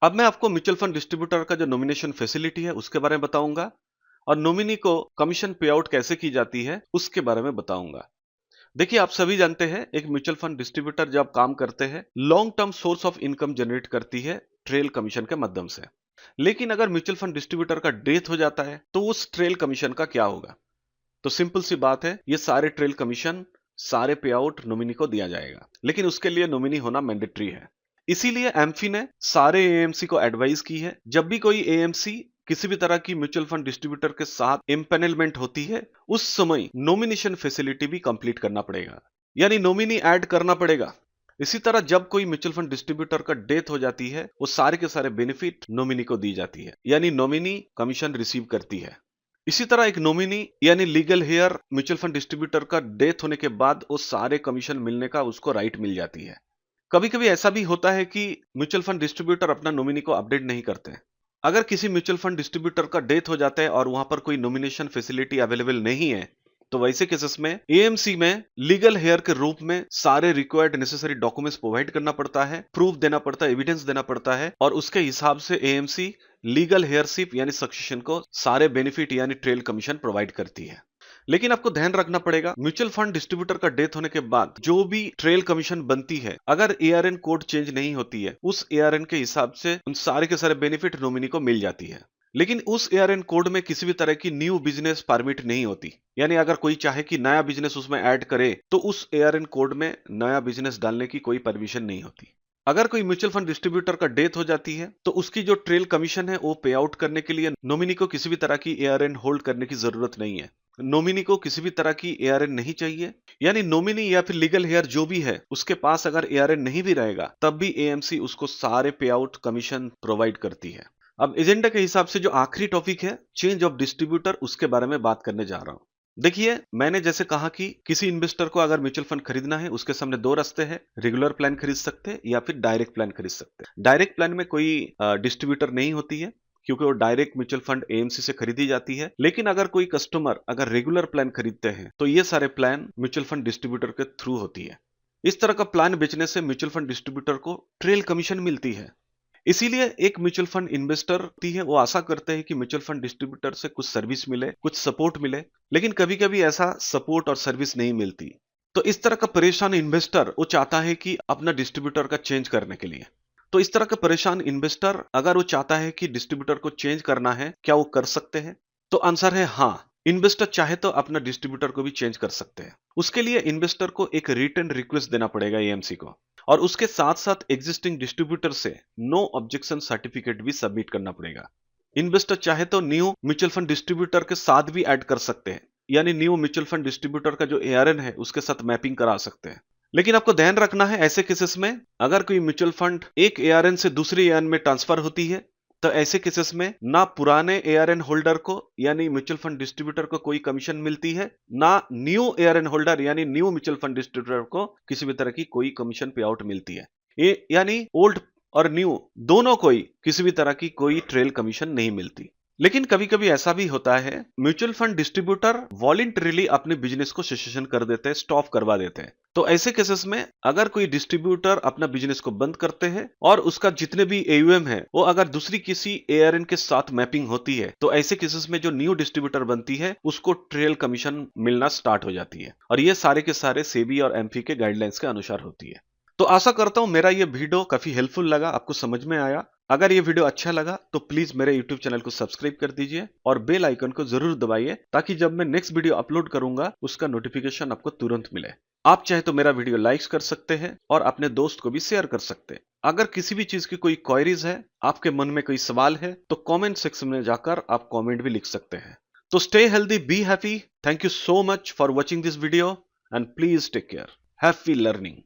अब मैं आपको म्यूचुअल फंड डिस्ट्रीब्यूटर का जो नॉमिनेशन फैसिलिटी है उसके बारे में बताऊंगा और नॉमिनी को कमीशन पे आउट कैसे की जाती है उसके बारे में बताऊंगा। देखिए, आप सभी जानते हैं एक म्यूचुअल फंड डिस्ट्रीब्यूटर जब काम करते हैं, long term source of income generate करती है ट्रेल कमीशन के माध्यम से। लेकिन अगर म्यूचुअल फंड डिस्ट्रीब्यूटर का डेथ हो जाता है तो उस ट्रेल कमीशन का क्या होगा? तो सिंपल सी बात है, ये सारे ट्रेल कमीशन, सारे पे आउट नॉमिनी को दिया जाएगा, लेकिन उसके लिए नॉमिनी होना मैंडेटरी है। इसीलिए एमफी ने सारे एएमसी को एडवाइस की है, जब भी कोई एएमसी किसी भी तरह की म्यूचुअल फंड डिस्ट्रीब्यूटर के साथ इम्पेनलमेंट होती है, उस समय नॉमिनेशन फैसिलिटी भी कंप्लीट करना पड़ेगा, यानी नॉमिनी ऐड करना पड़ेगा। इसी तरह जब कोई म्यूचुअल फंड डिस्ट्रीब्यूटर का डेथ हो जाती है, वो सारे के सारे बेनिफिट नॉमिनी को दी जाती है, यानी नॉमिनी कमीशन रिसीव करती है। इसी तरह एक नॉमिनी यानी legal heir mutual fund distributor का डेथ होने के बाद वो सारे कमीशन मिलने का उसको राइट मिल जाती है। कभी कभी ऐसा भी होता है कि म्यूचुअल फंड डिस्ट्रीब्यूटर अपना नॉमिनी को अपडेट नहीं करते। अगर किसी म्यूचुअल फंड डिस्ट्रीब्यूटर का डेथ हो जाता है और वहां पर कोई नॉमिनेशन फैसिलिटी अवेलेबल नहीं है, तो वैसे केसेस में एएमसी में लीगल हेयर के रूप में सारे रिक्वायर्ड नेसेसरी डॉक्यूमेंट्स प्रोवाइड करना पड़ता है, प्रूफ देना पड़ता है, एविडेंस देना पड़ता है और उसके हिसाब से एएमसी लीगल हेयरशिप यानी सक्सेशन को सारे बेनिफिट यानी ट्रेल कमीशन प्रोवाइड करती है। लेकिन आपको ध्यान रखना पड़ेगा, म्यूचुअल फंड डिस्ट्रीब्यूटर का डेथ होने के बाद जो भी ट्रेल कमीशन बनती है, अगर एआरएन कोड चेंज नहीं होती है, उस एआरएन के हिसाब से उन सारे के सारे बेनिफिट नॉमिनी को मिल जाती है। लेकिन उस एआरएन कोड में किसी भी तरह की न्यू बिजनेस परमिट नहीं होती, यानी अगर कोई चाहे कि नया बिजनेस उसमें ऐड करे तो उस एआरएन कोड में नया बिजनेस डालने की कोई परमिशन नहीं होती। अगर कोई म्यूचुअल फंड डिस्ट्रीब्यूटर का डेथ हो जाती है तो उसकी जो ट्रेल कमीशन है वो पे आउट करने के लिए नॉमिनी को किसी भी तरह की एआरएन होल्ड करने की जरूरत नहीं है। नॉमिनी को किसी भी तरह की एआरएन नहीं चाहिए, यानी नॉमिनी या फिर लीगल हेयर जो भी है उसके पास अगर एआरएन नहीं भी रहेगा तब भी एएमसी उसको सारे पे आउट कमीशन प्रोवाइड करती है। अब एजेंडा के हिसाब से जो आखिरी टॉपिक है चेंज ऑफ डिस्ट्रीब्यूटर, उसके बारे में बात करने जा रहा हूं। देखिए, मैंने जैसे कहा कि किसी इन्वेस्टर को अगर म्यूचुअल फंड खरीदना है उसके सामने दो रास्ते हैं, रेगुलर प्लान खरीद सकते हैं या फिर डायरेक्ट प्लान खरीद सकते हैं। डायरेक्ट प्लान में कोई डिस्ट्रीब्यूटर नहीं होती है क्योंकि वो डायरेक्ट म्यूचुअल फंड एएमसी से खरीदी जाती है। लेकिन अगर कोई कस्टमर अगर रेगुलर प्लान खरीदते हैं तो ये सारे प्लान म्यूचुअल फंड डिस्ट्रीब्यूटर के थ्रू होती है। इस तरह का प्लान बेचने से म्यूचुअल फंड डिस्ट्रीब्यूटर को ट्रेल कमीशन मिलती है। इसीलिए एक म्यूचुअल फंड इन्वेस्टर होती है वो आशा करते हैं कि म्यूचुअल फंड डिस्ट्रीब्यूटर से कुछ सर्विस मिले, कुछ सपोर्ट मिले, लेकिन कभी कभी ऐसा सपोर्ट और सर्विस नहीं मिलती। तो इस तरह का परेशान इन्वेस्टर वो चाहता है कि अपना डिस्ट्रीब्यूटर का चेंज करने के लिए। तो इस तरह का परेशान इन्वेस्टर अगर वो चाहता है कि डिस्ट्रीब्यूटर को चेंज करना है, क्या वो कर सकते हैं? तो आंसर है हाँ। इन्वेस्टर चाहे तो अपना डिस्ट्रीब्यूटर को भी चेंज कर सकते हैं। उसके लिए इन्वेस्टर को एक रिटन रिक्वेस्ट देना पड़ेगा एएमसी को, और उसके साथ साथ एग्जिस्टिंग डिस्ट्रीब्यूटर से नो ऑब्जेक्शन सर्टिफिकेट भी सबमिट करना पड़ेगा। इन्वेस्टर चाहे तो न्यू म्यूचुअल फंड डिस्ट्रीब्यूटर के साथ भी ऐड कर सकते हैं, यानी न्यू म्यूचुअल फंड डिस्ट्रीब्यूटर का जो एआरएन है उसके साथ मैपिंग करा सकते हैं। लेकिन आपको ध्यान रखना है, ऐसे केसेस में अगर कोई म्यूचुअल फंड एक एआरएन से दूसरे एआरएन में ट्रांसफर होती है, तो ऐसे केसेस में ना पुराने एआरएन होल्डर को यानी म्यूचुअल फंड डिस्ट्रीब्यूटर को कोई कमीशन मिलती है, ना न्यू एआरएन होल्डर यानी न्यू म्यूचुअल फंड डिस्ट्रीब्यूटर को किसी भी तरह की कोई कमीशन पे आउट मिलती है। यानी ओल्ड और न्यू दोनों को ही किसी भी तरह की कोई ट्रेल कमीशन नहीं मिलती। लेकिन कभी कभी ऐसा भी होता है, म्यूचुअल फंड डिस्ट्रीब्यूटर वॉलंटरीली अपने बिजनेस को सेसेशन कर देते हैं, स्टॉप करवा देते हैं। तो ऐसे केसेस में अगर कोई डिस्ट्रीब्यूटर अपना बिजनेस को बंद करते हैं और उसका जितने भी एयूएम है वो अगर दूसरी किसी एआरएन के साथ मैपिंग होती है, तो ऐसे केसेस में जो न्यू डिस्ट्रीब्यूटर बनती है उसको ट्रेल कमीशन मिलना स्टार्ट हो जाती है, और ये सारे के सारे सेबी और एमफी के गाइडलाइंस के अनुसार होती है। तो आशा करता हूं मेरा ये वीडियो काफी हेल्पफुल लगा, आपको समझ में आया। अगर ये वीडियो अच्छा लगा तो प्लीज मेरे यूट्यूब चैनल को सब्सक्राइब कर दीजिए और बेल आइकन को जरूर दबाइए, ताकि जब मैं नेक्स्ट वीडियो अपलोड करूंगा उसका नोटिफिकेशन आपको तुरंत मिले। आप चाहे तो मेरा वीडियो लाइक कर सकते हैं और अपने दोस्त को भी शेयर कर सकते हैं। अगर किसी भी चीज की कोई क्वेरीज है, आपके मन में कोई सवाल है, तो कमेंट सेक्शन में जाकर आप कमेंट भी लिख सकते हैं। तो stay healthy, be happy. Thank you so much for watching this video and please take care. Happy learning.